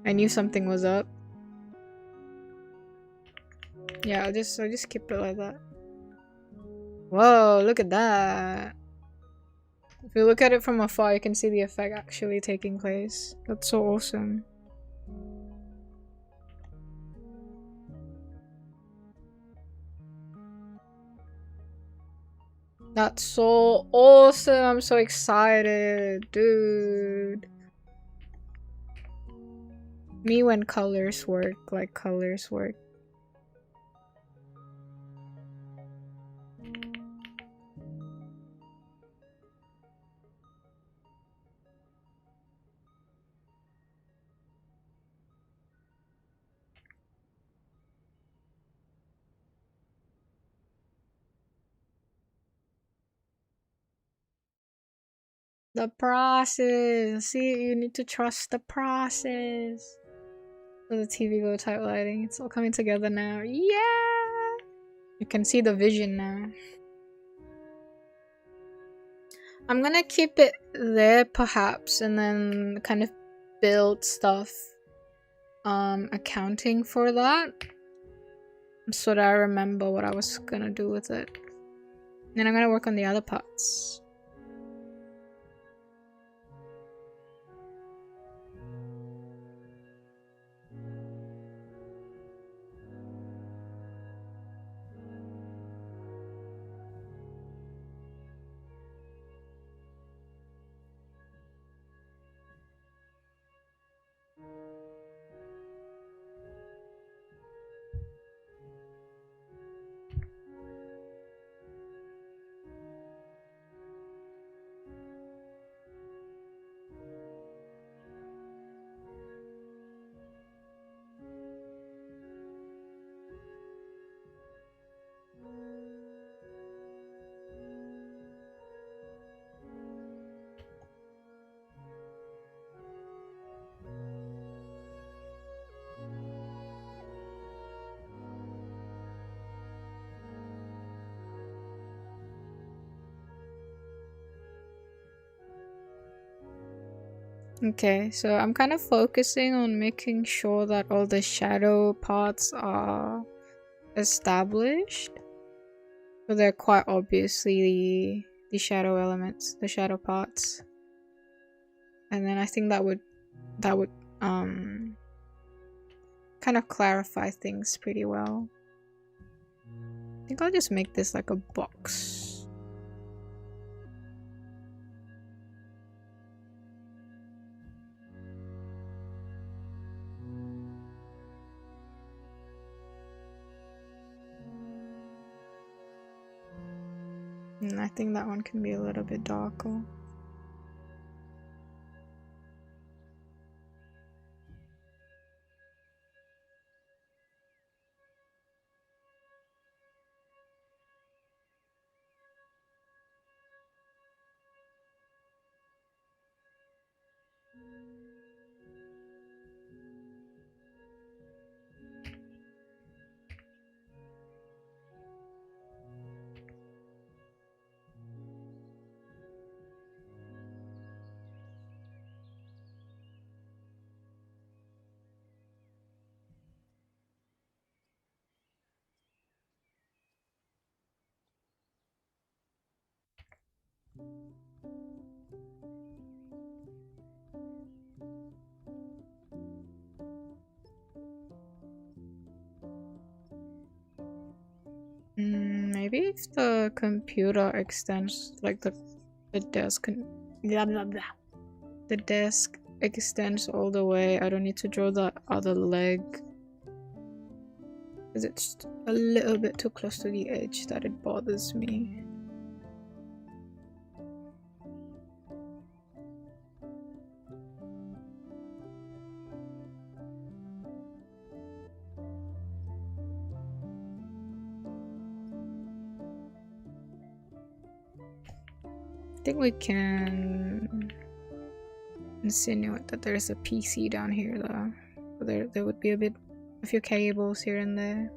I knew something was up. Yeah, I'll just keep it like that. Whoa, look at that. If you look at it from afar, you can see the effect actually taking place. That's so awesome. That's so awesome. I'm so excited, dude. Me when colors work, like colors work. The process. See, you need to trust the process. So the TV go type lighting. It's all coming together now. Yeah! You can see the vision now. I'm gonna keep it there perhaps and then kind of build stuff accounting for that. So that I remember what I was gonna do with it. Then I'm gonna work on the other parts. Okay, so I'm kind of focusing on making sure that all the shadow parts are established. So they're quite obviously the shadow elements, the shadow parts. And then I think that would kind of clarify things pretty well. I think I'll just make this like a box. And I think that one can be a little bit darker. Maybe if the computer extends, like the desk can, blah blah blah. The desk extends all the way. I don't need to draw the other leg. Because it's a little bit too close to the edge that it bothers me. I think we can insinuate that there's a PC down here though. There would be a bit, a few cables here and there.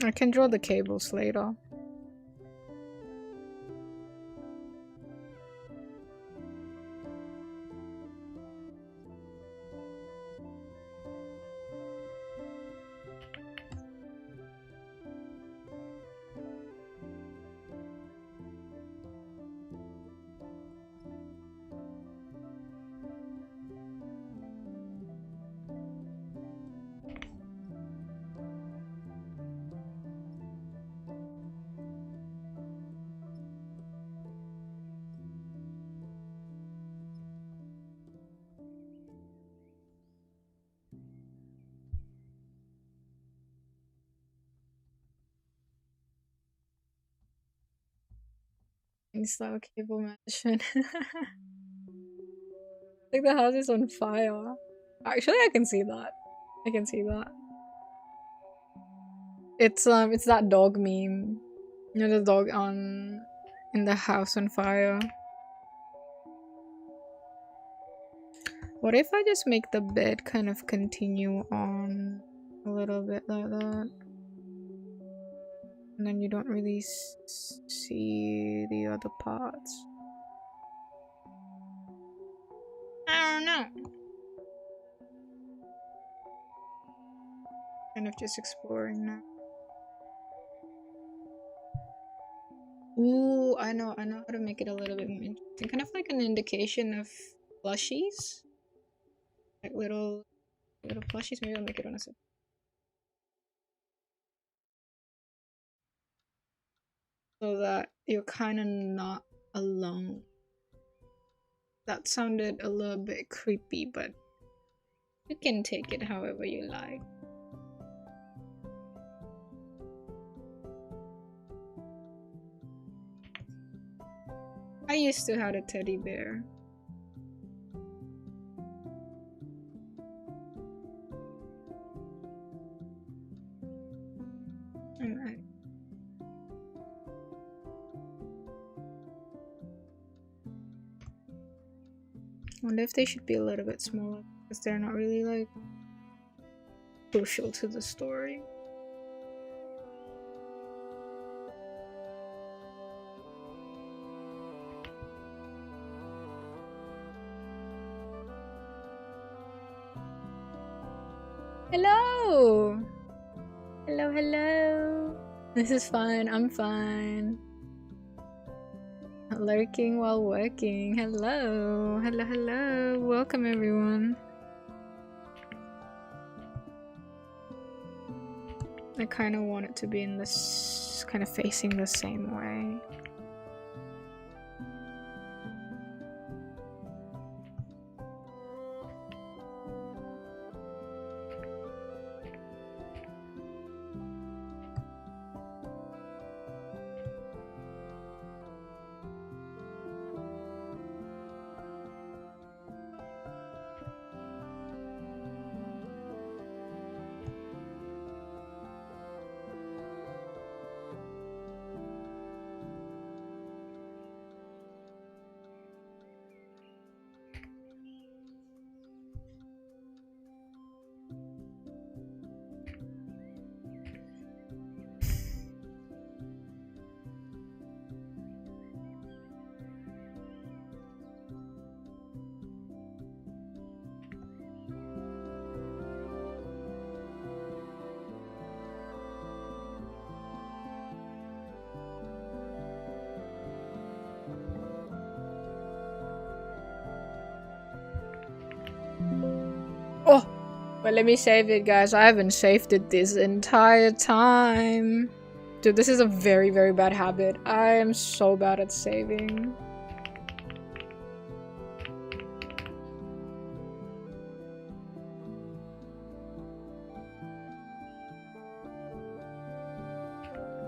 I can draw the cables later. style cable management. Like the house is on fire. Actually, I can see that. I can see that. It's that dog meme. You know, the dog in the house on fire. What if I just make the bed kind of continue on a little bit like that? And then you don't really see the other parts. I don't know. Kind of just exploring now. Ooh, I know how to make it a little bit more interesting. Kind of like an indication of plushies. Like little plushies. Maybe I'll make it on a second. So that you're kind of not alone. That sounded a little bit creepy, but you can take it however you like. I used to have a teddy bear. Alright. I wonder if they should be a little bit smaller, because they're not really like crucial to the story. Hello! Hello. This is fine. I'm fine. Lurking while working. Hello. Welcome, everyone. I kind of want it to be in this, kind of facing the same way. But let me save it, guys. I haven't saved it this entire time. Dude, this is a very, very bad habit. I am so bad at saving.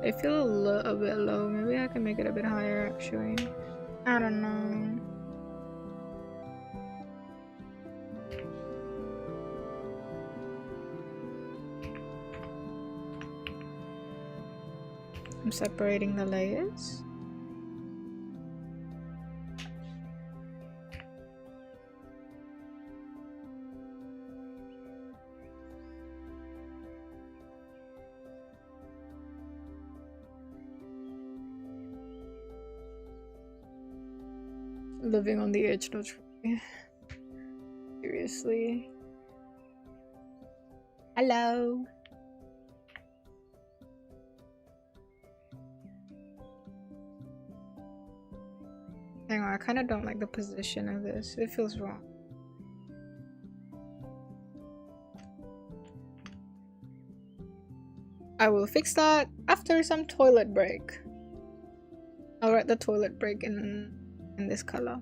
I feel a little bit low. Maybe I can make it a bit higher, actually. I don't know. I'm separating the layers. Living on the edge of the tree. Seriously. Hello. Hang on, I kind of don't like the position of this. It feels wrong. I will fix that after some toilet break. I'll write the toilet break in this color.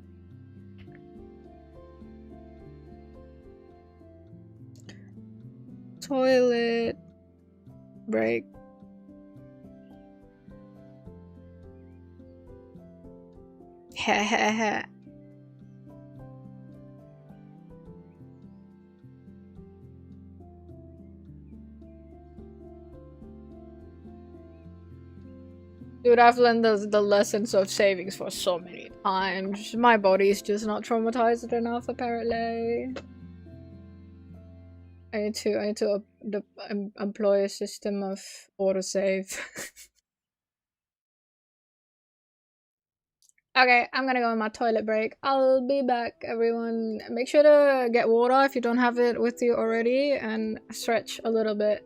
Toilet break. Dude, I've learned the lessons of savings for so many times. My body's just not traumatized enough, apparently. I need to employ a system of autosave. Okay, I'm gonna go on my toilet break. I'll be back, everyone. Make sure to get water if you don't have it with you already, and stretch a little bit.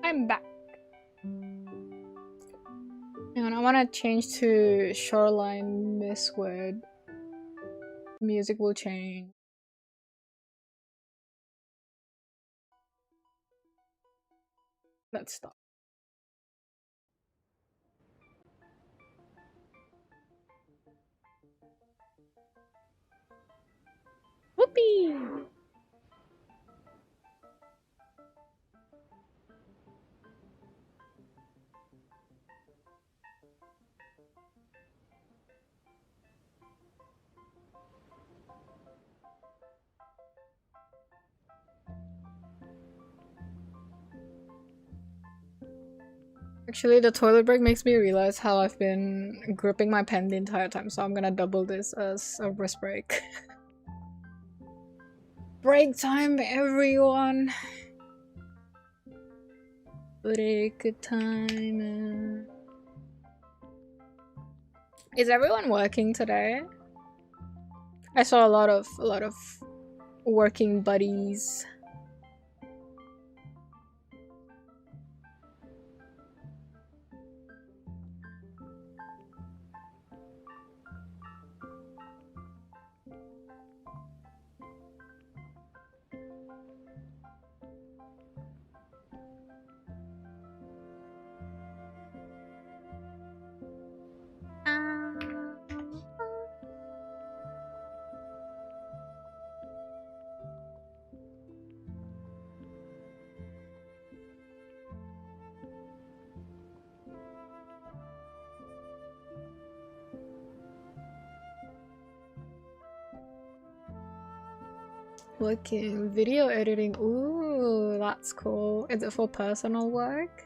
I'm back. And I want to change to Shoreline Mistwood. Music will change. Let's stop. Whoopee! Actually, the toilet break makes me realize how I've been gripping my pen the entire time, so I'm gonna double this as a wrist break. Break time, everyone! Break time. Is everyone working today? I saw a lot of working buddies. Working video editing. Ooh, that's cool. Is it for personal work?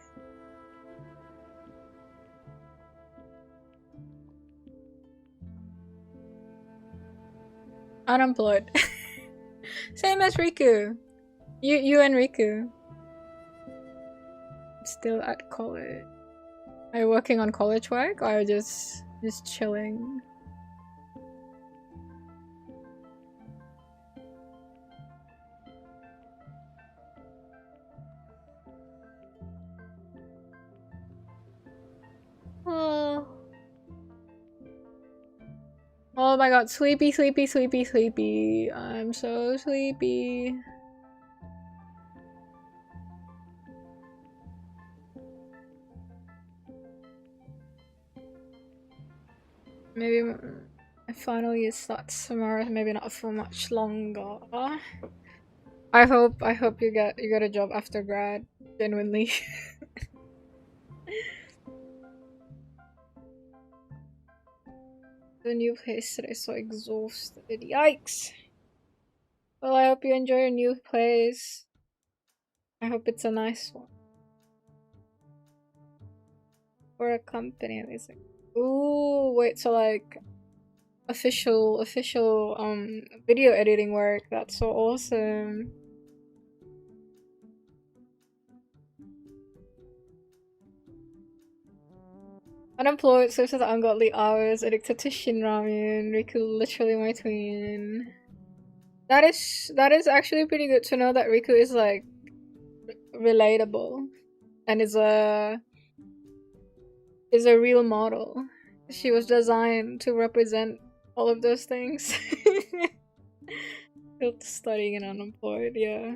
Unemployed. Same as Riku. You and Riku. Still at college. Are you working on college work or just chilling? Oh. Oh my god, sleepy, sleepy, sleepy, sleepy. I'm so sleepy. Maybe my final year starts tomorrow, maybe not for much longer. I hope you get a job after grad, genuinely. The new place today, so exhausted. Yikes. Well, I hope you enjoy your new place. I hope it's a nice one. For a company, at least. Ooh, wait, so like official video editing work. That's so awesome. Unemployed, sleeps at ungodly hours, addicted to Shin Ramen, Riku literally my twin. That is actually pretty good to know that Riku is like relatable and is a real model. She was designed to represent all of those things. Studying and unemployed, yeah.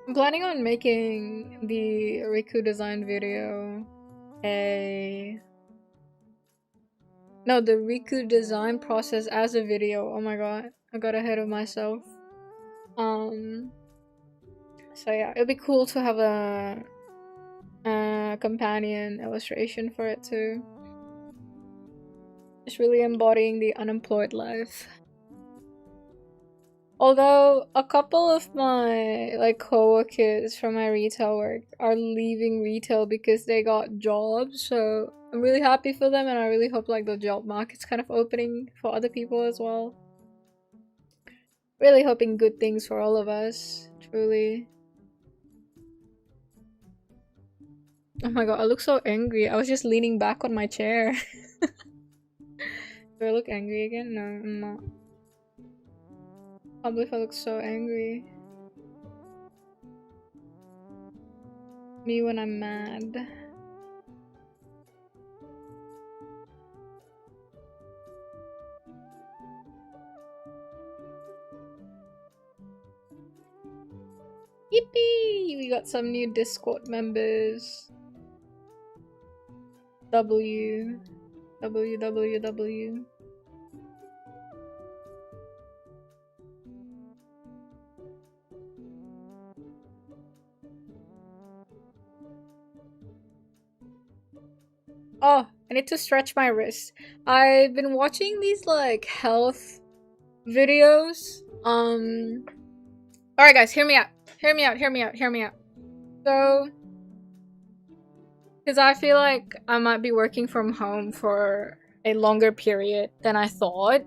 I'm planning on making the Riku design video the Riku design process as a video. Oh my god, I got ahead of myself. So yeah, it'd be cool to have a companion illustration for it too. Just really embodying the unemployed life. Although a couple of my like co-workers from my retail work are leaving retail because they got jobs, so I'm really happy for them and I really hope like the job market's kind of opening for other people as well. Really hoping good things for all of us, truly. Oh my god, I look so angry. I was just leaning back on my chair. Do I look angry again? No, I'm not. I can't believe I look so angry. Me when I'm mad. Yippee! We got some new Discord members. W. Oh, I need to stretch my wrist. I've been watching these like health videos. Alright guys, hear me out. Hear me out. So, because I feel like I might be working from home for a longer period than I thought.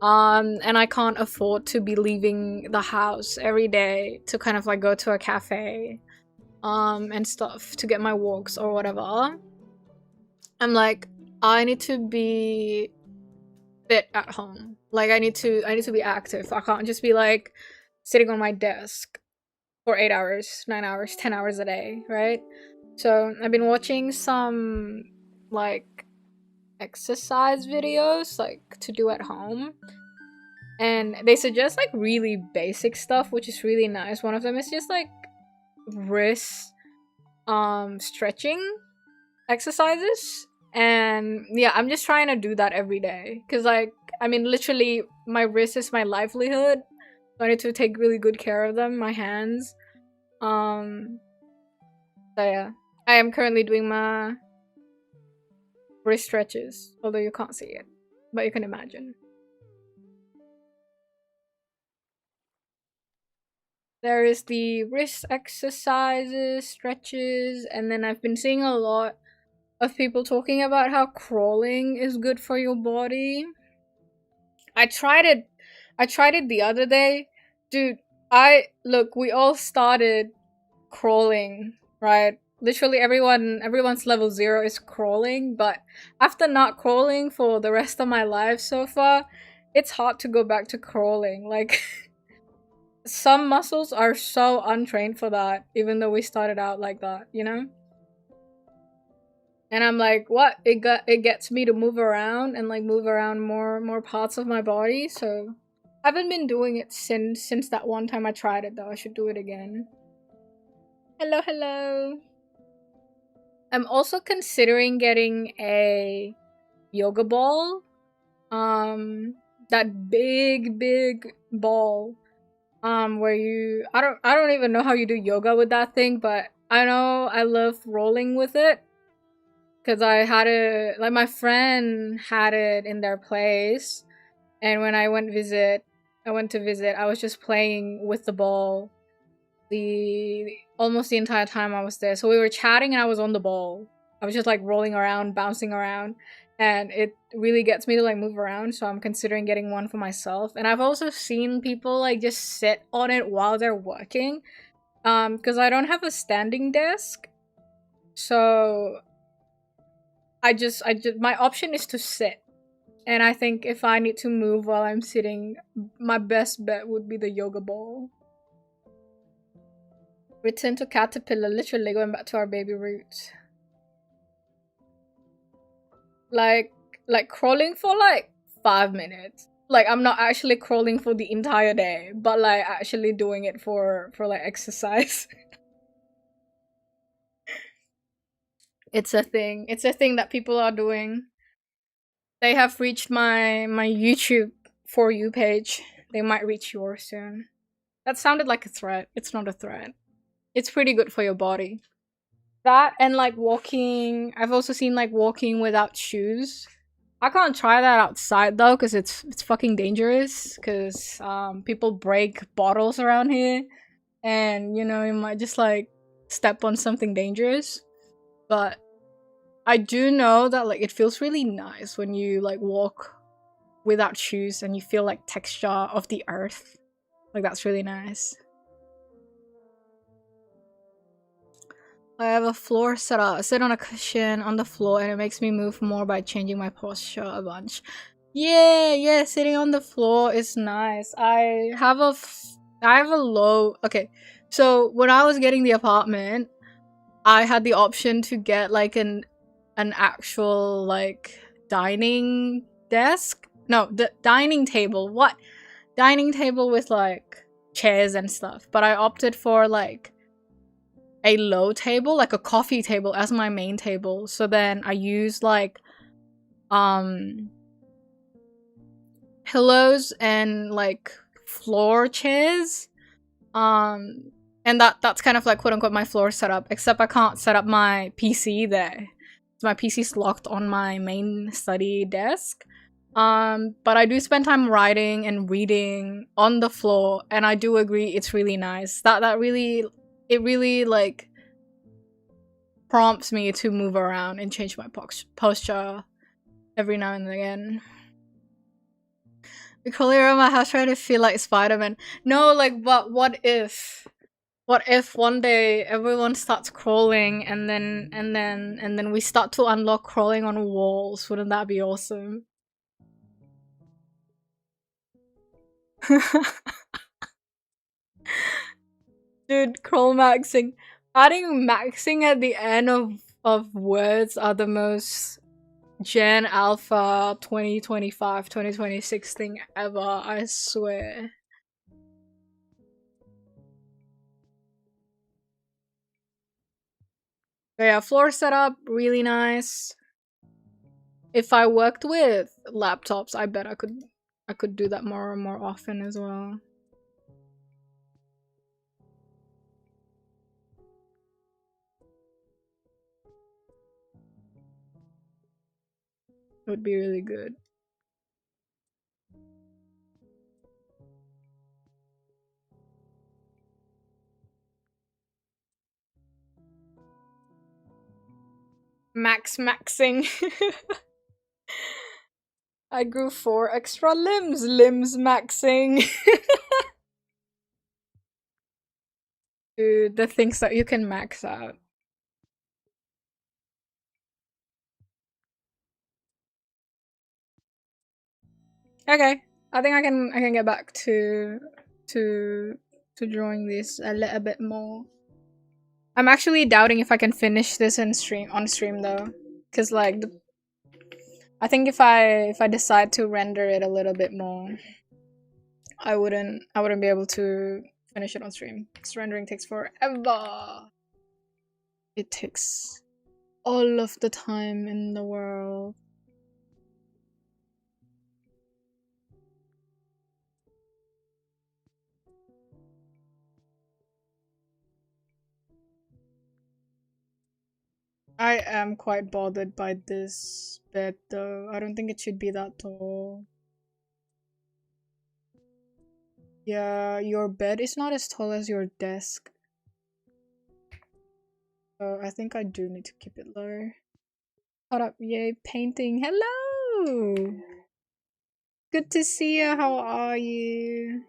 And I can't afford to be leaving the house every day to kind of like go to a cafe, and stuff to get my walks or whatever. I'm like, I need to be fit at home. Like I need to be active. I can't just be like sitting on my desk for 8 hours, 9 hours, 10 hours a day, right? So I've been watching some like exercise videos like to do at home. And they suggest like really basic stuff, which is really nice. One of them is just like wrist stretching exercises. And yeah, I'm just trying to do that every day. Cause like, I mean, literally my wrist is my livelihood. So I need to take really good care of them, my hands. So yeah. I am currently doing my wrist stretches, although you can't see it. But you can imagine. There is the wrist exercises, stretches, and then I've been seeing a lot of people talking about how crawling is good for your body. I tried it. I tried it the other day. Dude, we all started crawling, right? Literally everyone's level 0 is crawling, but after not crawling for the rest of my life so far, it's hard to go back to crawling. Like some muscles are so untrained for that, even though we started out like that, you know? And I'm like, what? It gets me to move around and like move around more parts of my body, so I haven't been doing it since that one time I tried it though. I should do it again. Hello, hello. I'm also considering getting a yoga ball. That big ball. Where I don't even know how you do yoga with that thing, but I know I love rolling with it. Cause I had it, like my friend had it in their place, and when I went to visit, I was just playing with the ball the almost the entire time I was there. So we were chatting and I was on the ball. I was just like rolling around, bouncing around, and it really gets me to like move around, so I'm considering getting one for myself. And I've also seen people like just sit on it while they're working. Because I don't have a standing desk. So my option is to sit. And I think if I need to move while I'm sitting, my best bet would be the yoga ball. Return to caterpillar, literally going back to our baby roots. Like crawling for like 5 minutes. Like I'm not actually crawling for the entire day, but like actually doing it for like exercise. It's a thing. It's a thing that people are doing. They have reached my YouTube For You page. They might reach yours soon. That sounded like a threat. It's not a threat. It's pretty good for your body. That and like walking. I've also seen like walking without shoes. I can't try that outside though, because it's fucking dangerous. Because people break bottles around here, and you know you might just like step on something dangerous. But I do know that like it feels really nice when you like walk without shoes and you feel like texture of the earth. Like that's really nice. I have a floor set up. I sit on a cushion on the floor and it makes me move more by changing my posture a bunch. Yeah, sitting on the floor is nice. I have a low. Okay. So when I was getting the apartment, I had the option to get like an actual like dining desk. No, the dining table. What? Dining table with like chairs and stuff. But I opted for like a low table, like a coffee table as my main table. So then I use like pillows and like floor chairs. And that's kind of like quote unquote my floor setup, except I can't set up my PC there. So my PC's locked on my main study desk. But I do spend time writing and reading on the floor, and I do agree it's really nice. That really it really like prompts me to move around and change my posture every now and again. We call around my house trying to feel like Spider-Man. No, like, but what if? What if one day everyone starts crawling and then we start to unlock crawling on walls? Wouldn't that be awesome? Dude, crawl maxing. Adding maxing at the end of words are the most Gen Alpha 2025, 2026 thing ever, I swear. But yeah, floor setup, really nice. If I worked with laptops, I bet I could do that more and more often as well. It would be really good. Maxing. I grew 4 extra limbs. Limbs maxing. Dude, the things that you can max out. Okay, I think I can get back to drawing this a little bit more. I'm actually doubting if I can finish this on stream though, because like I think if I decide to render it a little bit more, I wouldn't be able to finish it on stream because rendering takes forever. It takes all of the time in the world. I am quite bothered by this bed though. I don't think it should be that tall. Yeah, your bed is not as tall as your desk. So I think I do need to keep it lower. Hold up, yay, painting. Hello! Good to see you, how are you?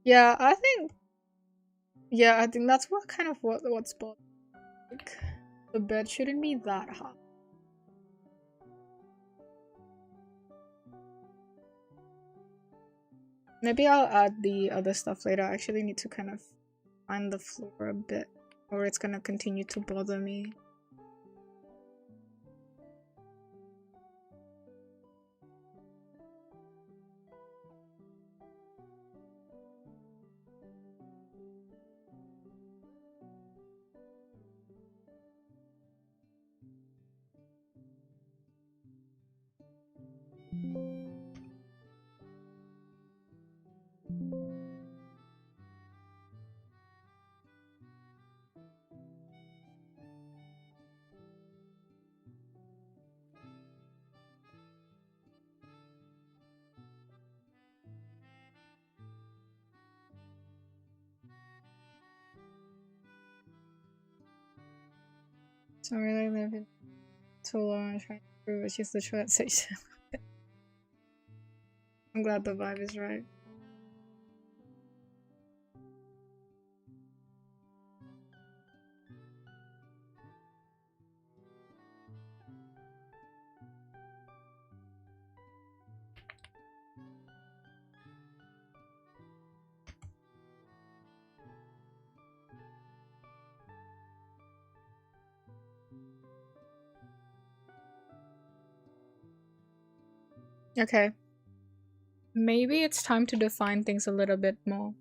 Yeah, I think that's what kind of what's like. The bed shouldn't be that high. Maybe I'll add the other stuff later. I actually need to kind of find the floor a bit, or it's gonna continue to bother me. So I really live it too long trying to prove it's just the translation. I'm glad the vibe is right. Okay. Maybe it's time to define things a little bit more.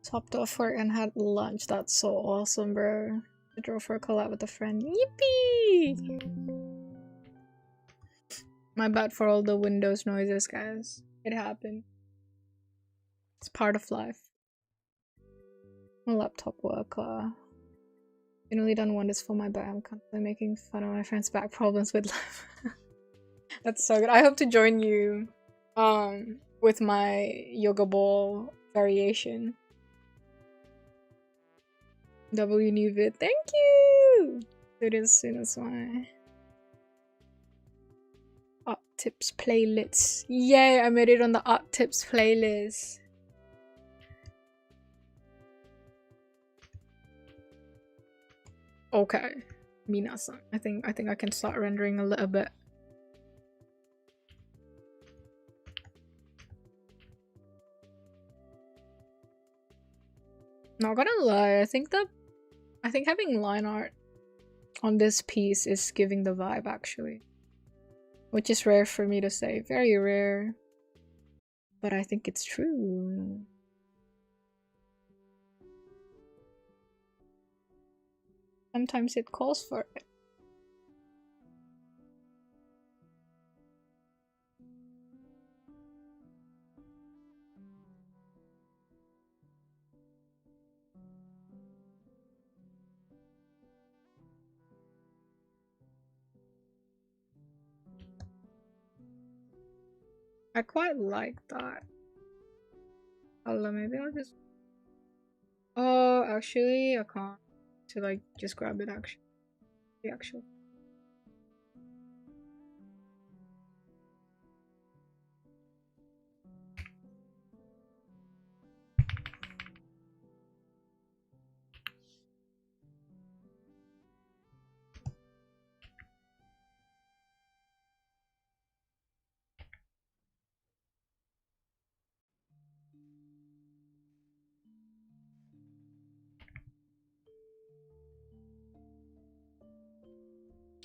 Topped off work and had lunch. That's so awesome, bro. I drove for a collab with a friend. Yippee! My bad for all the Windows noises, guys. It happened. It's part of life. I'm a laptop worker. Generally done wonders for my back. I'm constantly making fun of my friends' back problems with life. That's so good. I hope to join you with my yoga ball variation. W new vid. Thank you! Do it as soon as my art tips playlist. Yay, I made it on the art tips playlist. Okay. Minasan. I think I can start rendering a little bit. Not gonna lie, I think having line art on this piece is giving the vibe actually. Which is rare for me to say. Very rare. But I think it's true. Sometimes it calls for it. I quite like that. Maybe I'll just. Oh, actually, I can't. To like just grab it. Actually, the actual.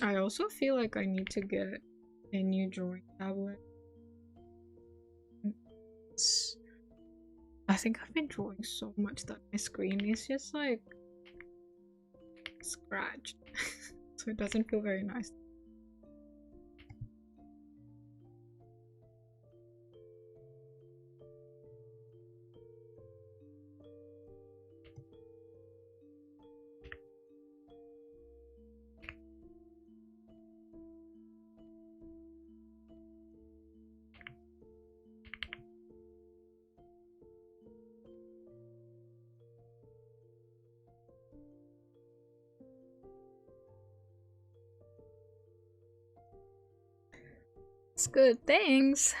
I also feel like I need to get a new drawing tablet. I think I've been drawing so much that my screen is just like scratched. So it doesn't feel very nice. It's good, thanks.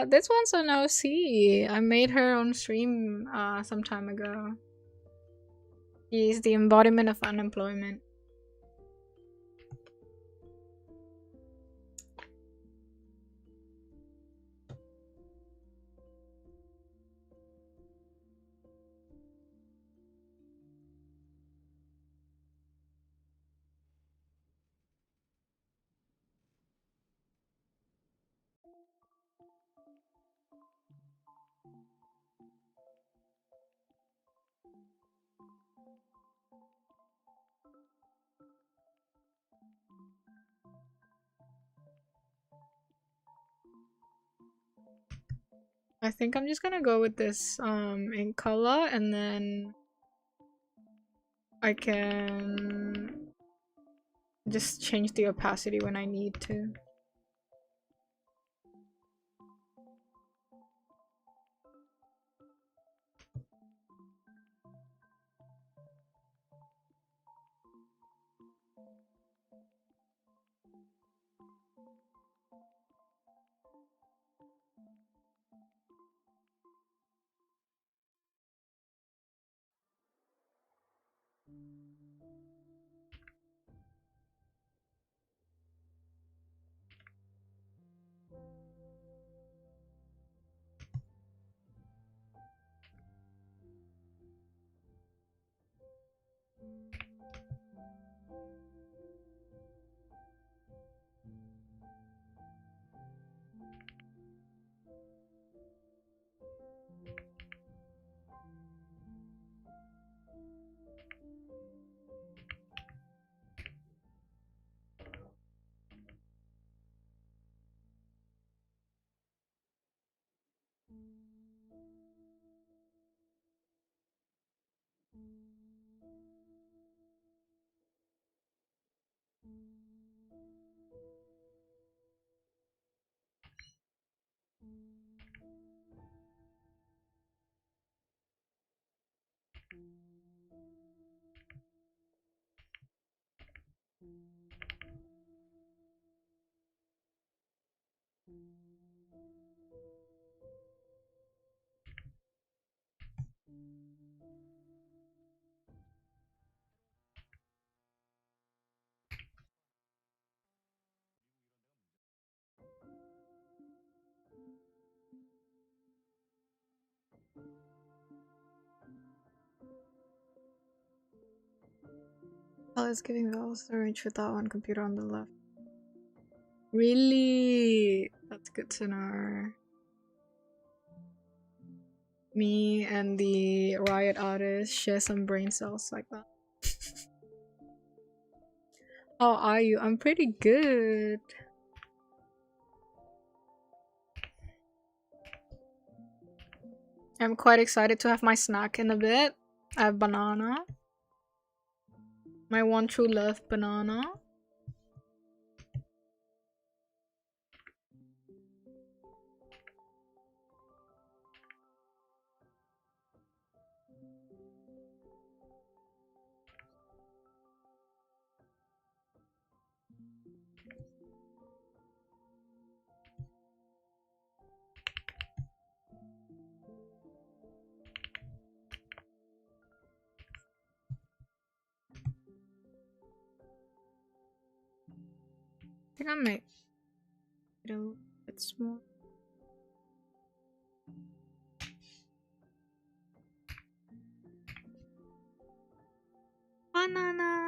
This one's an OC. I made her on stream some time ago. She's the embodiment of unemployment. I think I'm just gonna go with this in color, and then I can just change the opacity when I need to. Oh, it's giving vowels arranged with that one computer on the left. Really? That's good to know. Me and the riot artist share some brain cells like that. How are you? I'm pretty good. I'm quite excited to have my snack in a bit. I have banana. My one true love, banana. I think I might get a little bit small. Banana!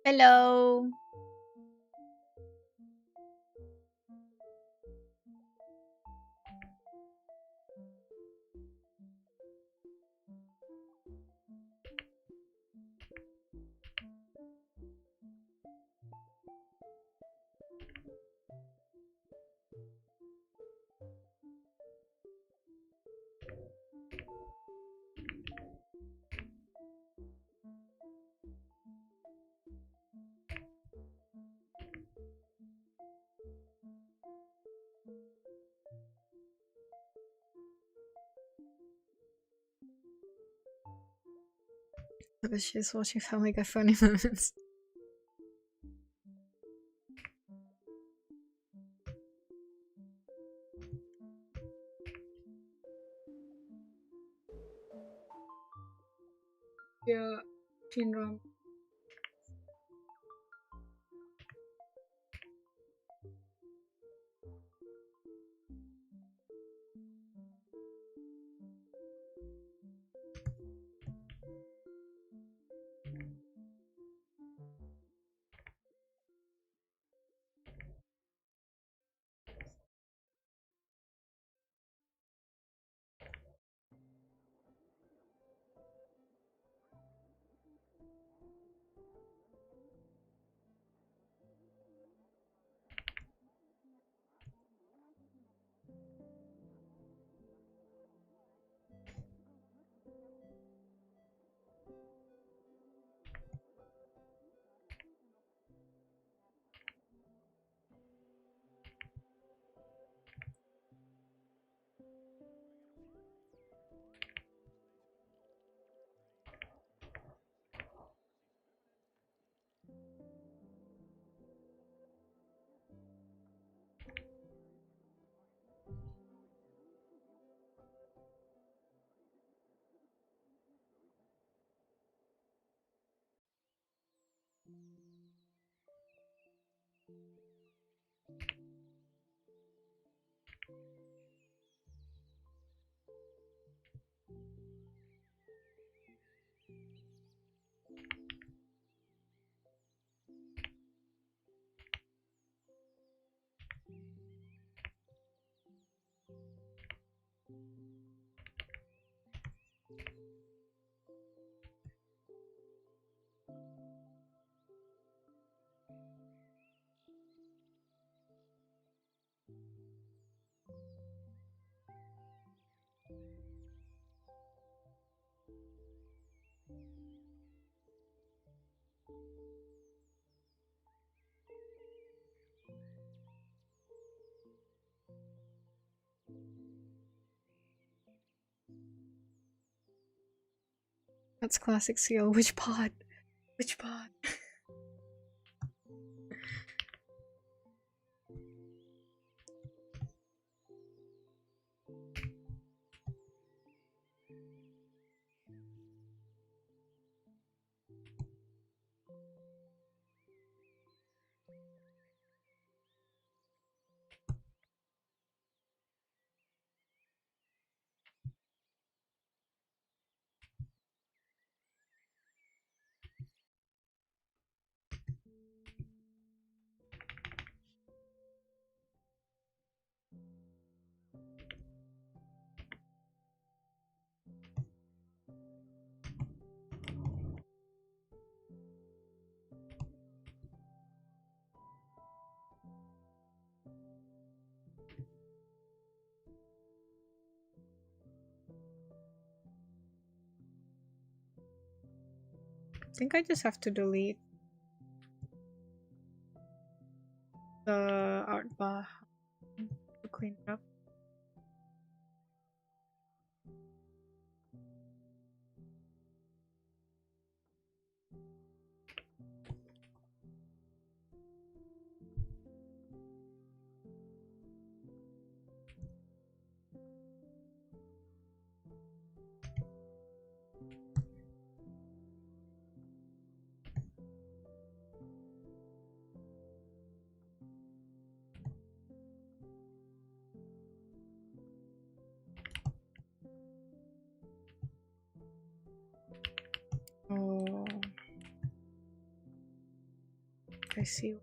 Hello! She's watching Family Guy funny moments. Yeah, teen rom. That's classic ciel. Which part? Which part? I think I just have to delete the art bar to clean it up. Oh, I see.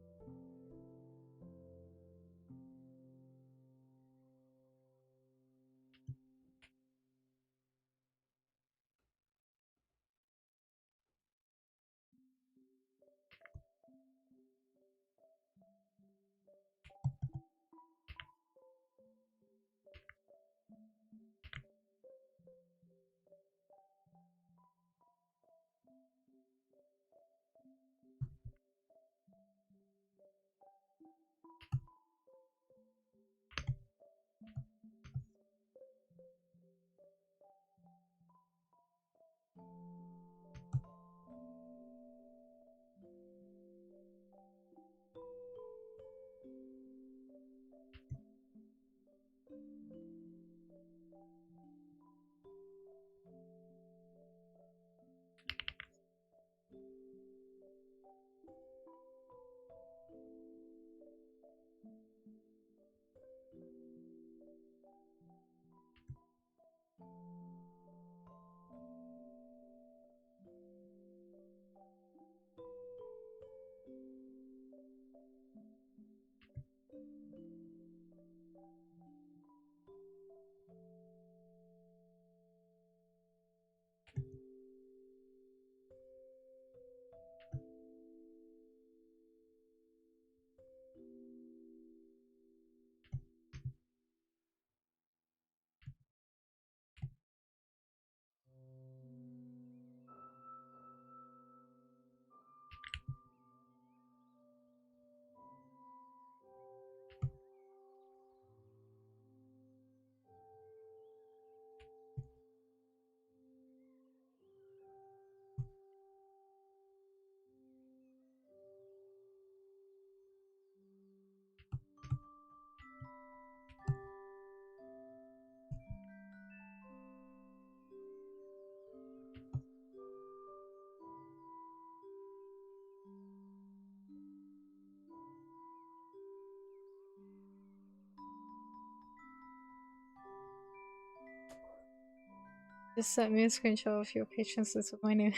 Just sent me a screenshot of your patience list with my name.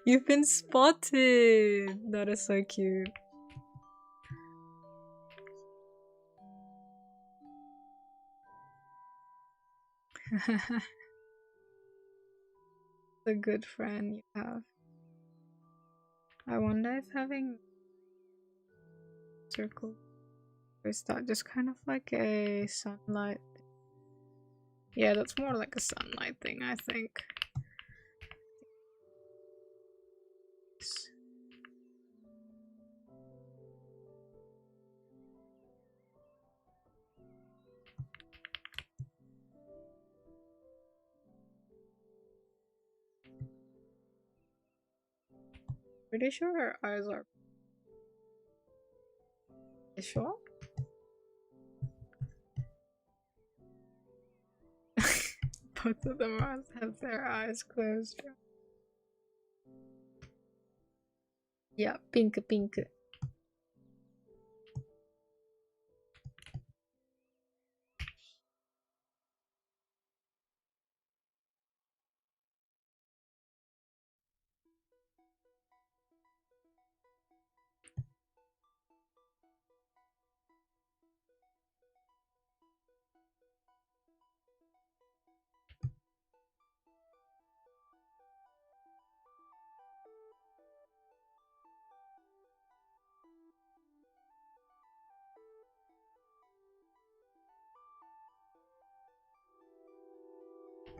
You've been spotted! That is so cute. A good friend you have. I wonder if having circle, is that just kind of like a sunlight thing? Yeah, that's more like a sunlight thing, I think. Pretty sure her eyes are. You sure? Both of them have their eyes closed. Yeah, pink, pink.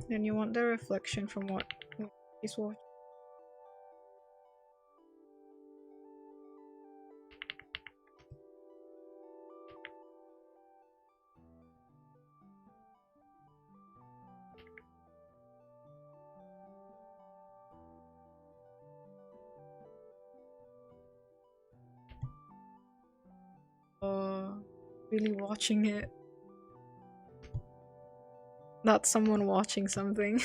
And you want the reflection from what he's watching. Really watching it. That's someone watching something.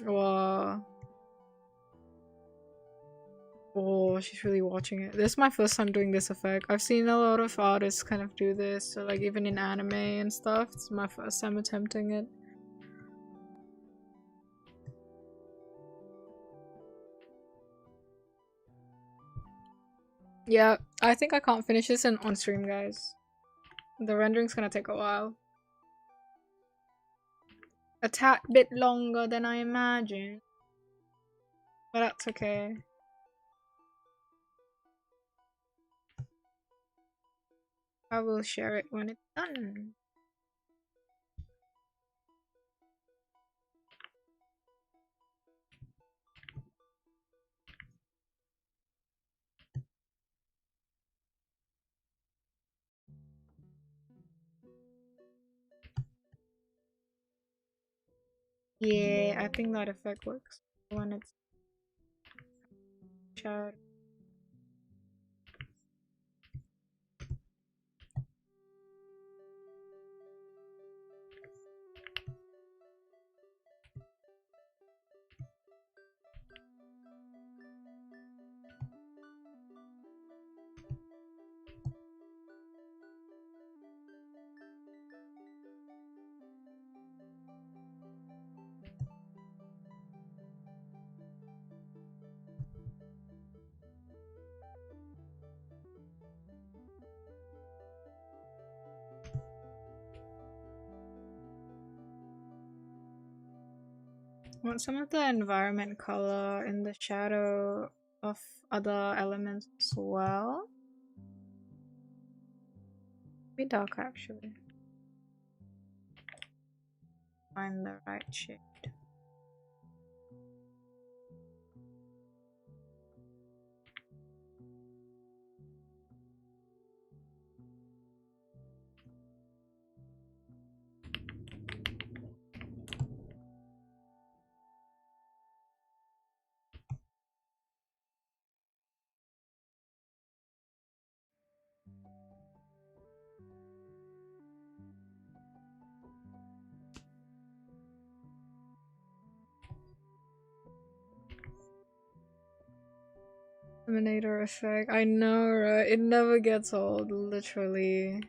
Wow. Oh, she's really watching it. This is my first time doing this effect. I've seen a lot of artists kind of do this, so like even in anime and stuff. It's my first time attempting it. Yeah, I think I can't finish this on stream, guys. The rendering's gonna take a while. A tad bit longer than I imagined. But that's okay. I will share it when it's done. Yeah, I think that effect works when it's shared. Want some of the environment color in the shadow of other elements as well. Be dark actually. Find the right shade. Terminator effect. I know, right? It never gets old, literally.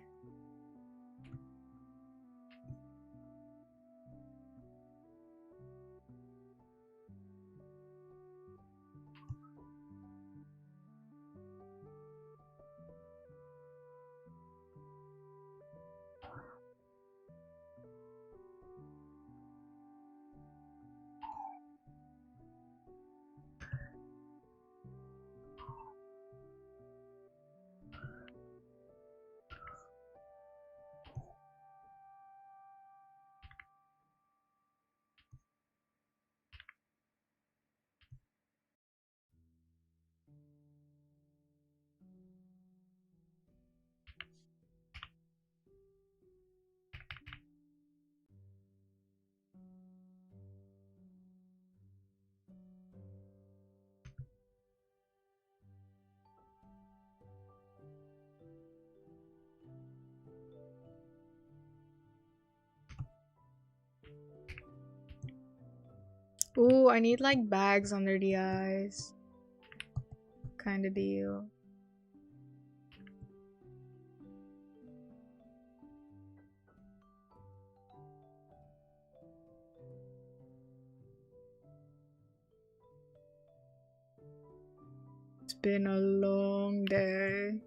Ooh, I need like bags under the eyes. Kind of deal. It's been a long day.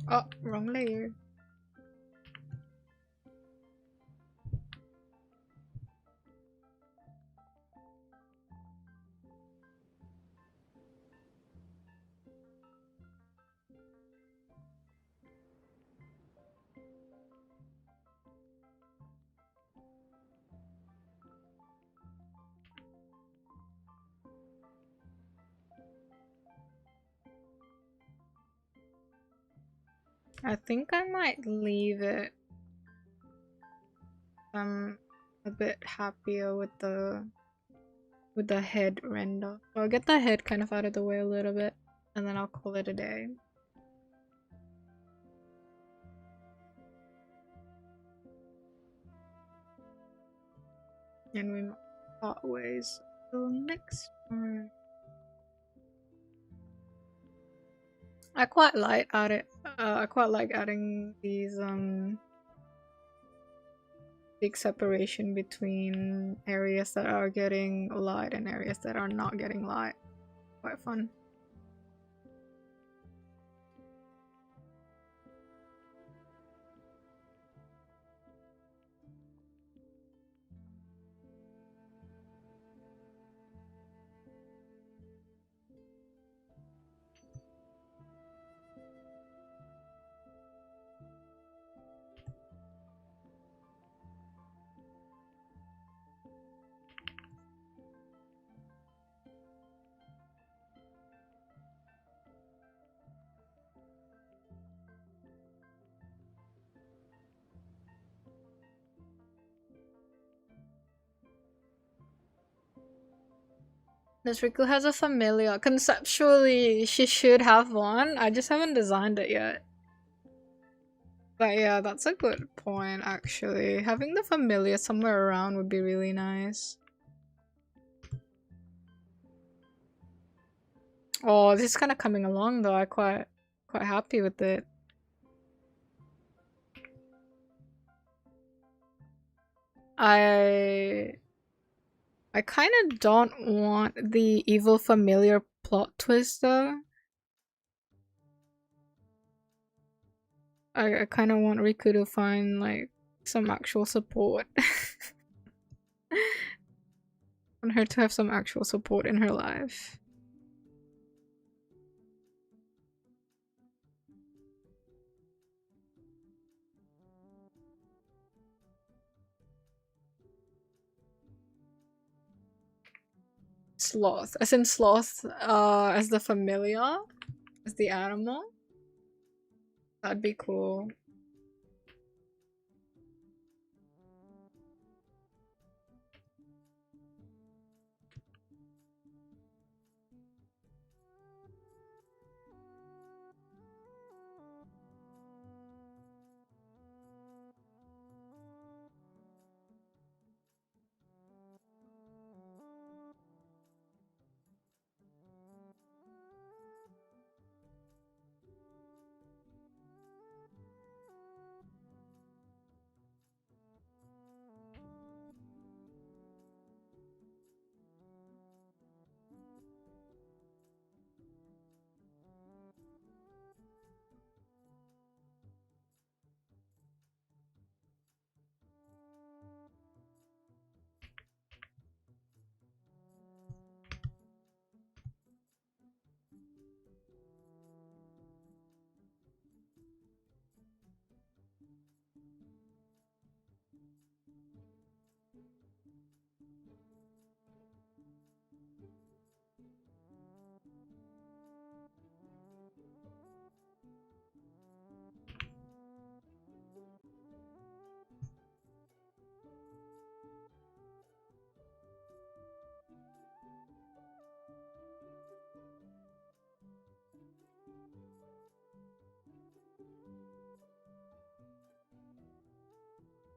Oh, wrong layer. I think I might leave it. I'm a bit happier with the head render. So I'll get the head kind of out of the way a little bit, and then I'll call it a day. And we might part ways till next time. I quite like adding these big separation between areas that are getting light and areas that are not getting light. Quite fun. This Riku has a familiar. Conceptually, she should have one. I just haven't designed it yet. But yeah, that's a good point, actually. Having the familiar somewhere around would be really nice. Oh, this is kind of coming along though. I'm quite happy with it. I kind of don't want the evil familiar plot twist though. I kind of want Riku to find like some actual support. I want her to have some actual support in her life. Sloth, as in sloth, as the familiar, as the animal. That'd be cool.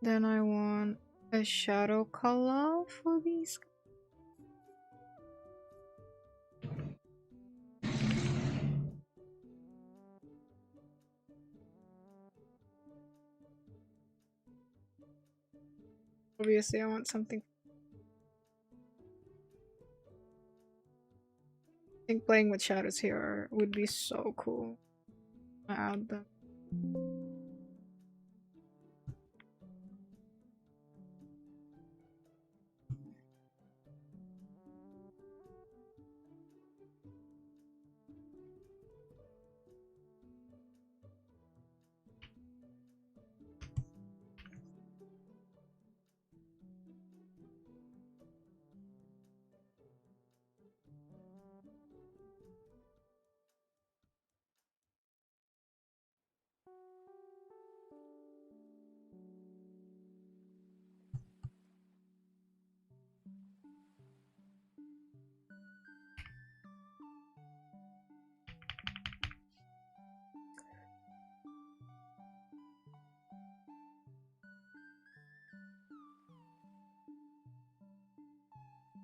Then I want a shadow color for these. Obviously, I want something. I think playing with shadows here would be so cool. I add them.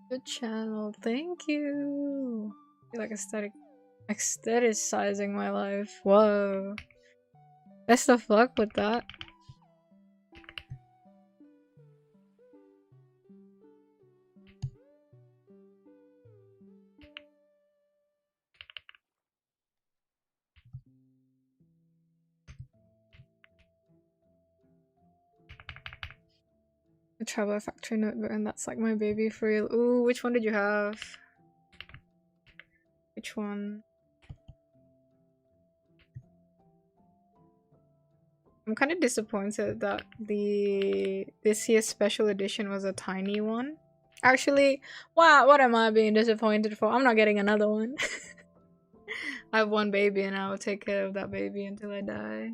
Good channel, thank you. I feel like aestheticizing my life. Whoa. Best of luck with that. The Traveler Factory notebook, and that's like my baby for real. Ooh, which one did you have? Which one? I'm kind of disappointed that this year's special edition was a tiny one. Actually, wow, what am I being disappointed for? I'm not getting another one. I have one baby and I will take care of that baby until I die.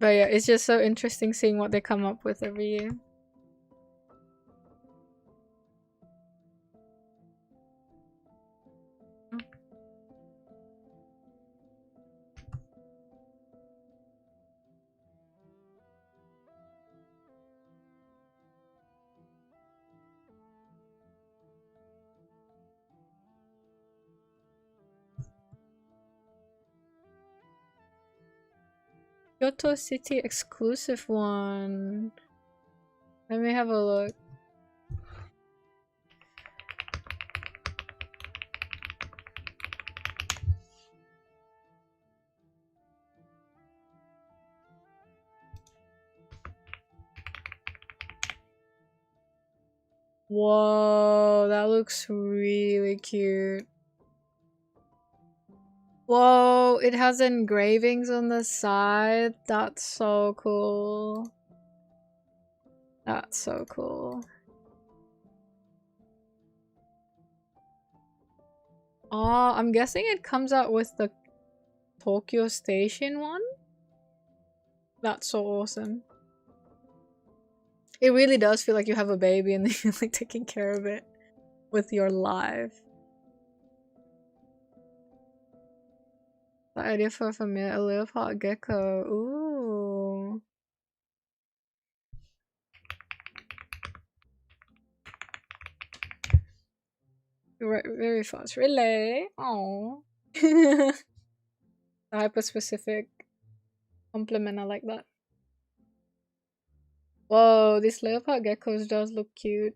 But yeah, it's just so interesting seeing what they come up with every year. Kyoto City exclusive one. Let me have a look. Whoa, that looks really cute. Whoa, it has engravings on the side. That's so cool. That's so cool. Oh, I'm guessing it comes out with the Tokyo Station one? That's so awesome. It really does feel like you have a baby and then you're like taking care of it with your life. The idea for a familiar, a leopard gecko. Ooh. Very fast. Relay. Oh. Hyper specific compliment. I like that. Whoa, these leopard geckos does look cute.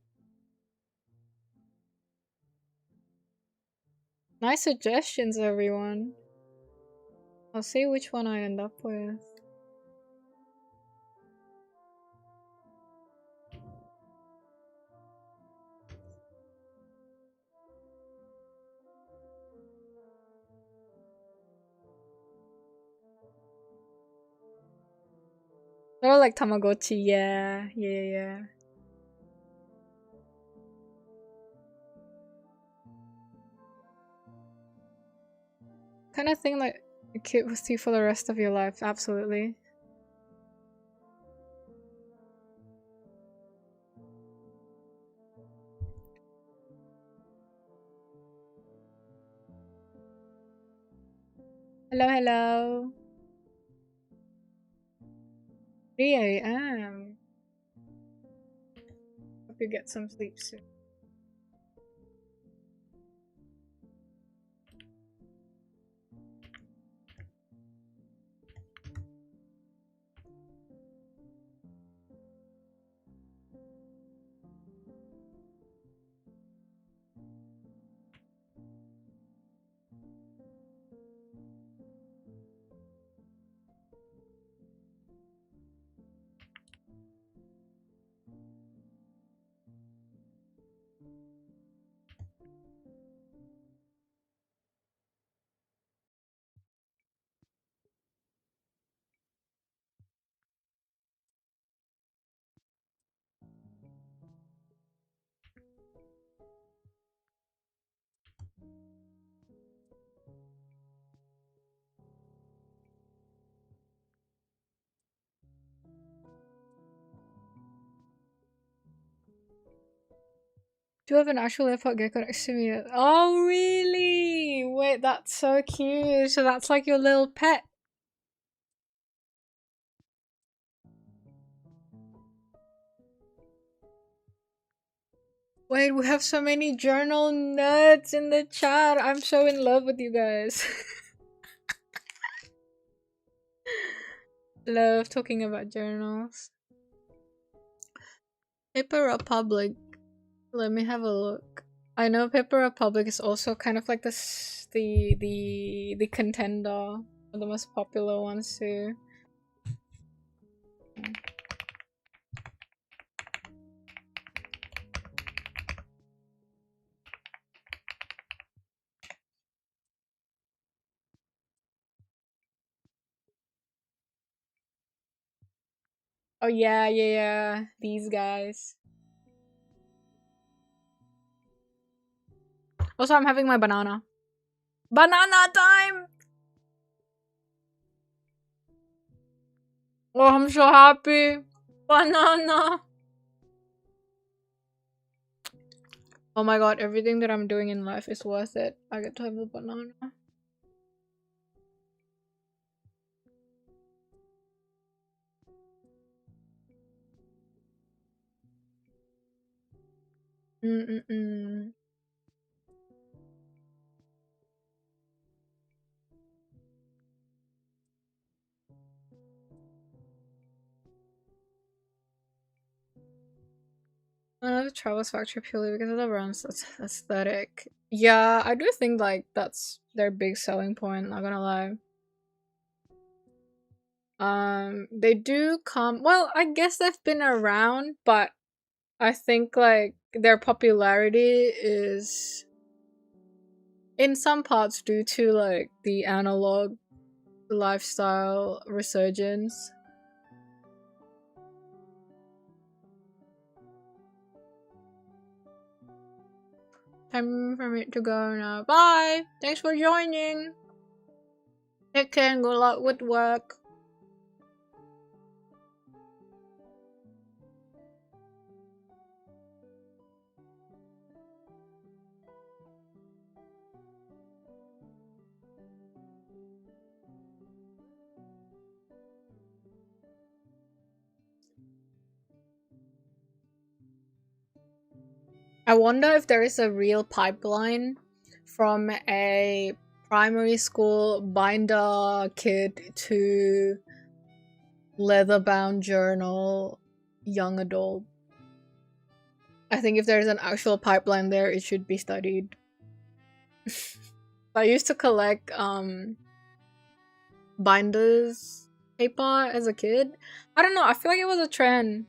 Nice suggestions, everyone. I'll see which one I end up with. They're like Tamagotchi, yeah. Kind of thing like a kid with you for the rest of your life, absolutely. Hello, hello. 3 a.m. Hope you get some sleep soon. Do you have an actual airport gecko next to me? Oh, really? Wait, that's so cute. So that's like your little pet. Wait, we have so many journal nerds in the chat. I'm so in love with you guys. Love talking about journals. Paper Republic. Let me have a look. I know Paper Republic is also kind of like the contender, the most popular ones too. Oh yeah. These guys. Also, I'm having my banana. Banana time! Oh, I'm so happy. Banana. Oh my god, everything that I'm doing in life is worth it. I get to have a banana. I love the Travis Factory purely because of the runs aesthetic. Yeah, I do think like that's their big selling point, not gonna lie. They do come well, I guess they've been around, but I think like their popularity is in some parts due to like the analog lifestyle resurgence. Time for me to go now. Bye! Thanks for joining! Take care and good luck with work. I wonder if there is a real pipeline from a primary school binder kid to leather-bound journal young adult. I think if there's an actual pipeline there, it should be studied. I used to collect binders paper as a kid. I don't know, I feel like it was a trend.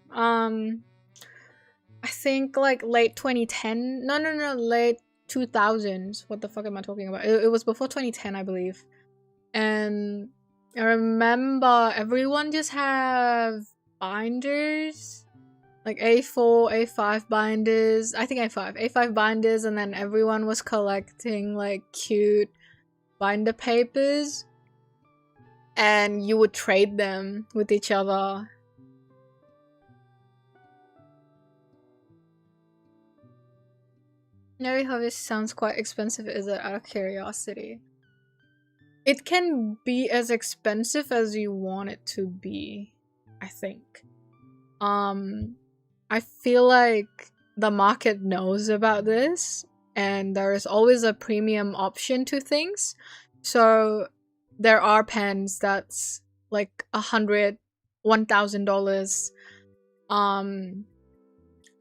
I think like late 2010. No, late 2000s. What the fuck am I talking about? It was before 2010, I believe. And I remember everyone just have binders. Like A4, A5 binders. I think A5 binders, and then everyone was collecting like cute binder papers. And you would trade them with each other. Neri Harvest sounds quite expensive, is it? Out of curiosity. It can be as expensive as you want it to be, I think. I feel like the market knows about this, and there is always a premium option to things. So there are pens that's like $100, $1,000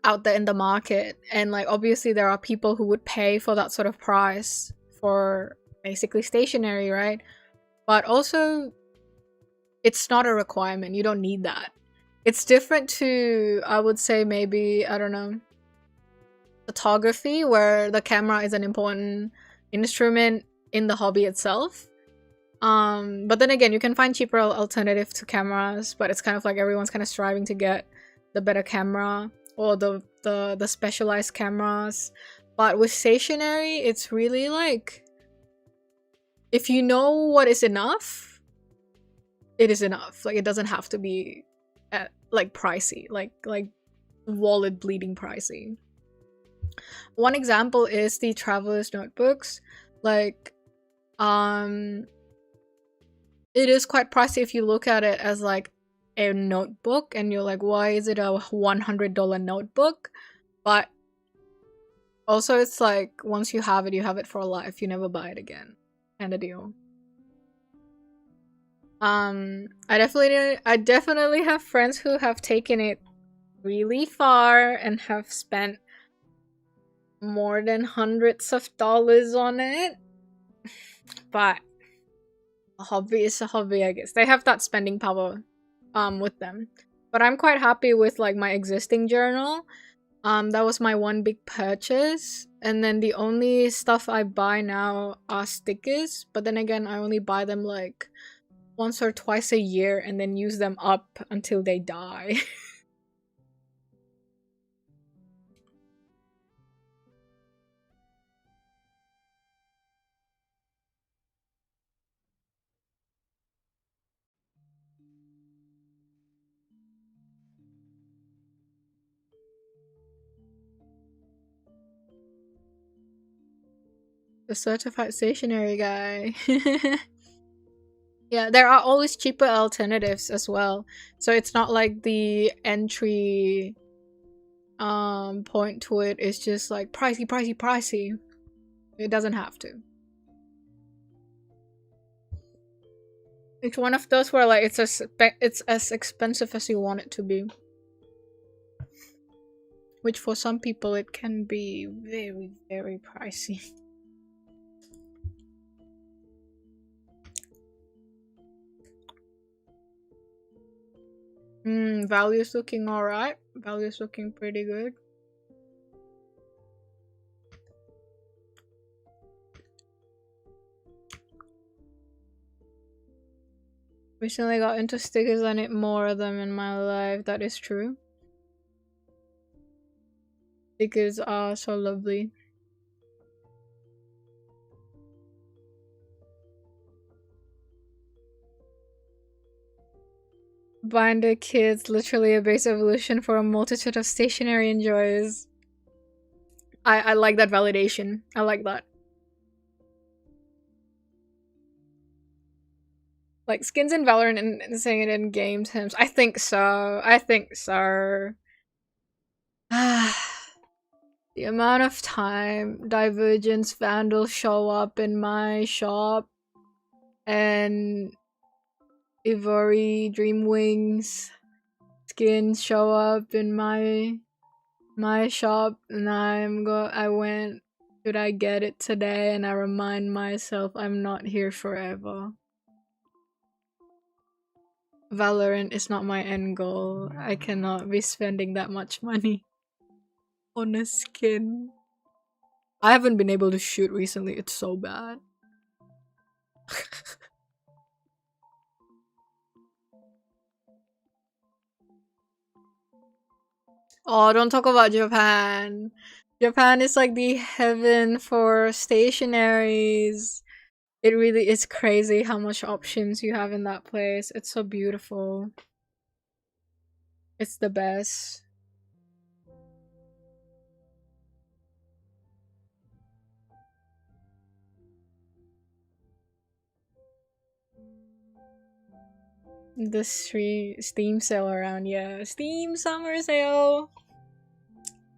out there in the market, and like obviously there are people who would pay for that sort of price for basically stationery, right? But also it's not a requirement. You don't need that. It's different to, I would say, maybe, I don't know, photography, where the camera is an important instrument in the hobby itself. But then again, you can find cheaper alternative to cameras, but it's kind of like everyone's kind of striving to get the better camera or the specialized cameras. But with stationery, it's really like, if you know what is enough, it is enough. Like, it doesn't have to be like pricey, like wallet bleeding pricey. One example is the traveler's notebooks. Like, it is quite pricey if you look at it as like a notebook, and you're like, why is it a $100 notebook? But also, it's like, once you have it for life. You never buy it again, kind of deal. I definitely have friends who have taken it really far and have spent more than hundreds of dollars on it. But a hobby is a hobby, I guess. They have that spending power with them. But I'm quite happy with like my existing journal. That was my one big purchase, and then the only stuff I buy now are stickers, but then again, I only buy them like once or twice a year and then use them up until they die. The certified stationery guy. Yeah, there are always cheaper alternatives as well. So it's not like the entry point to it is just like pricey, pricey, pricey. It doesn't have to. It's one of those where like it's as expensive as you want it to be. Which for some people it can be very, very pricey. Value's looking alright. Value's looking pretty good. Recently got into stickers. I need more of them in my life. That is true. Stickers are so lovely. Binder Kids, literally a base evolution for a multitude of stationery enjoyers. I like that validation. I like that. Like, skins in Valorant and saying it in game terms. I think so. I think so. The amount of time Divergence Vandals show up in my shop, and Ivory Dreamwings skins show up in my shop, and I went, should I get it today? And I remind myself I'm not here forever. Valorant is not my end goal. I cannot be spending that much money on a skin. I haven't been able to shoot recently. It's so bad. Oh, don't talk about Japan. Japan is like the heaven for stationaries. It really is crazy how much options you have in that place. It's so beautiful. It's the best. the Steam sale around. Yeah, Steam summer sale.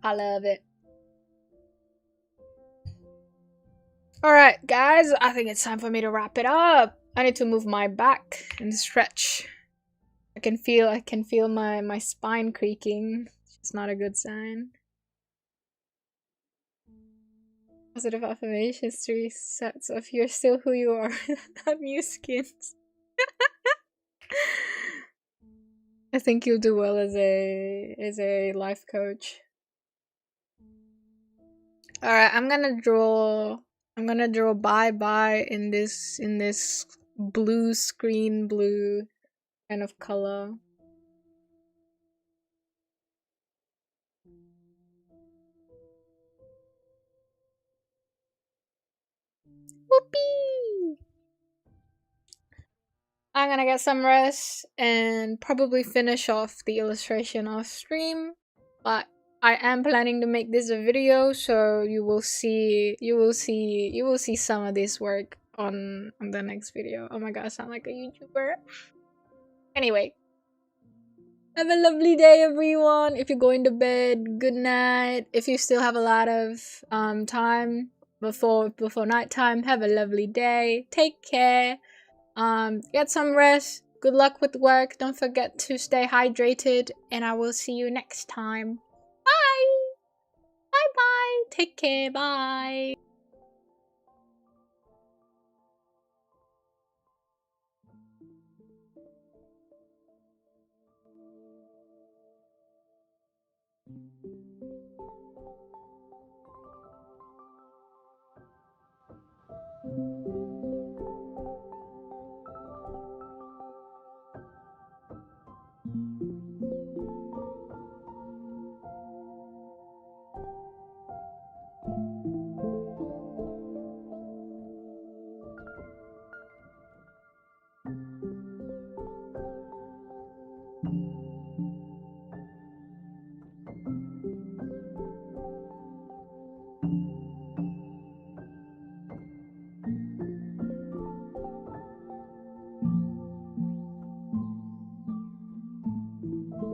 I love it. Alright, guys, I think it's time for me to wrap it up. I need to move my back and stretch. I can feel my spine creaking. It's not a good sign. Positive affirmations, 3 sets of you're still who you are, not new skins. I think you'll do well as a life coach. Alright, I'm gonna draw bye bye in this blue screen blue kind of color. Whoopee! I'm gonna get some rest and probably finish off the illustration off stream, but I am planning to make this a video, so you will see some of this work on the next video. Oh my god, I sound like a YouTuber. Anyway, have a lovely day, everyone. If you're going to bed, good night. If you still have a lot of time before nighttime, have a lovely day. Take care. Get some rest. Good luck with work. Don't forget to stay hydrated, and I will see you next time. Bye. Bye bye. Take care. Bye.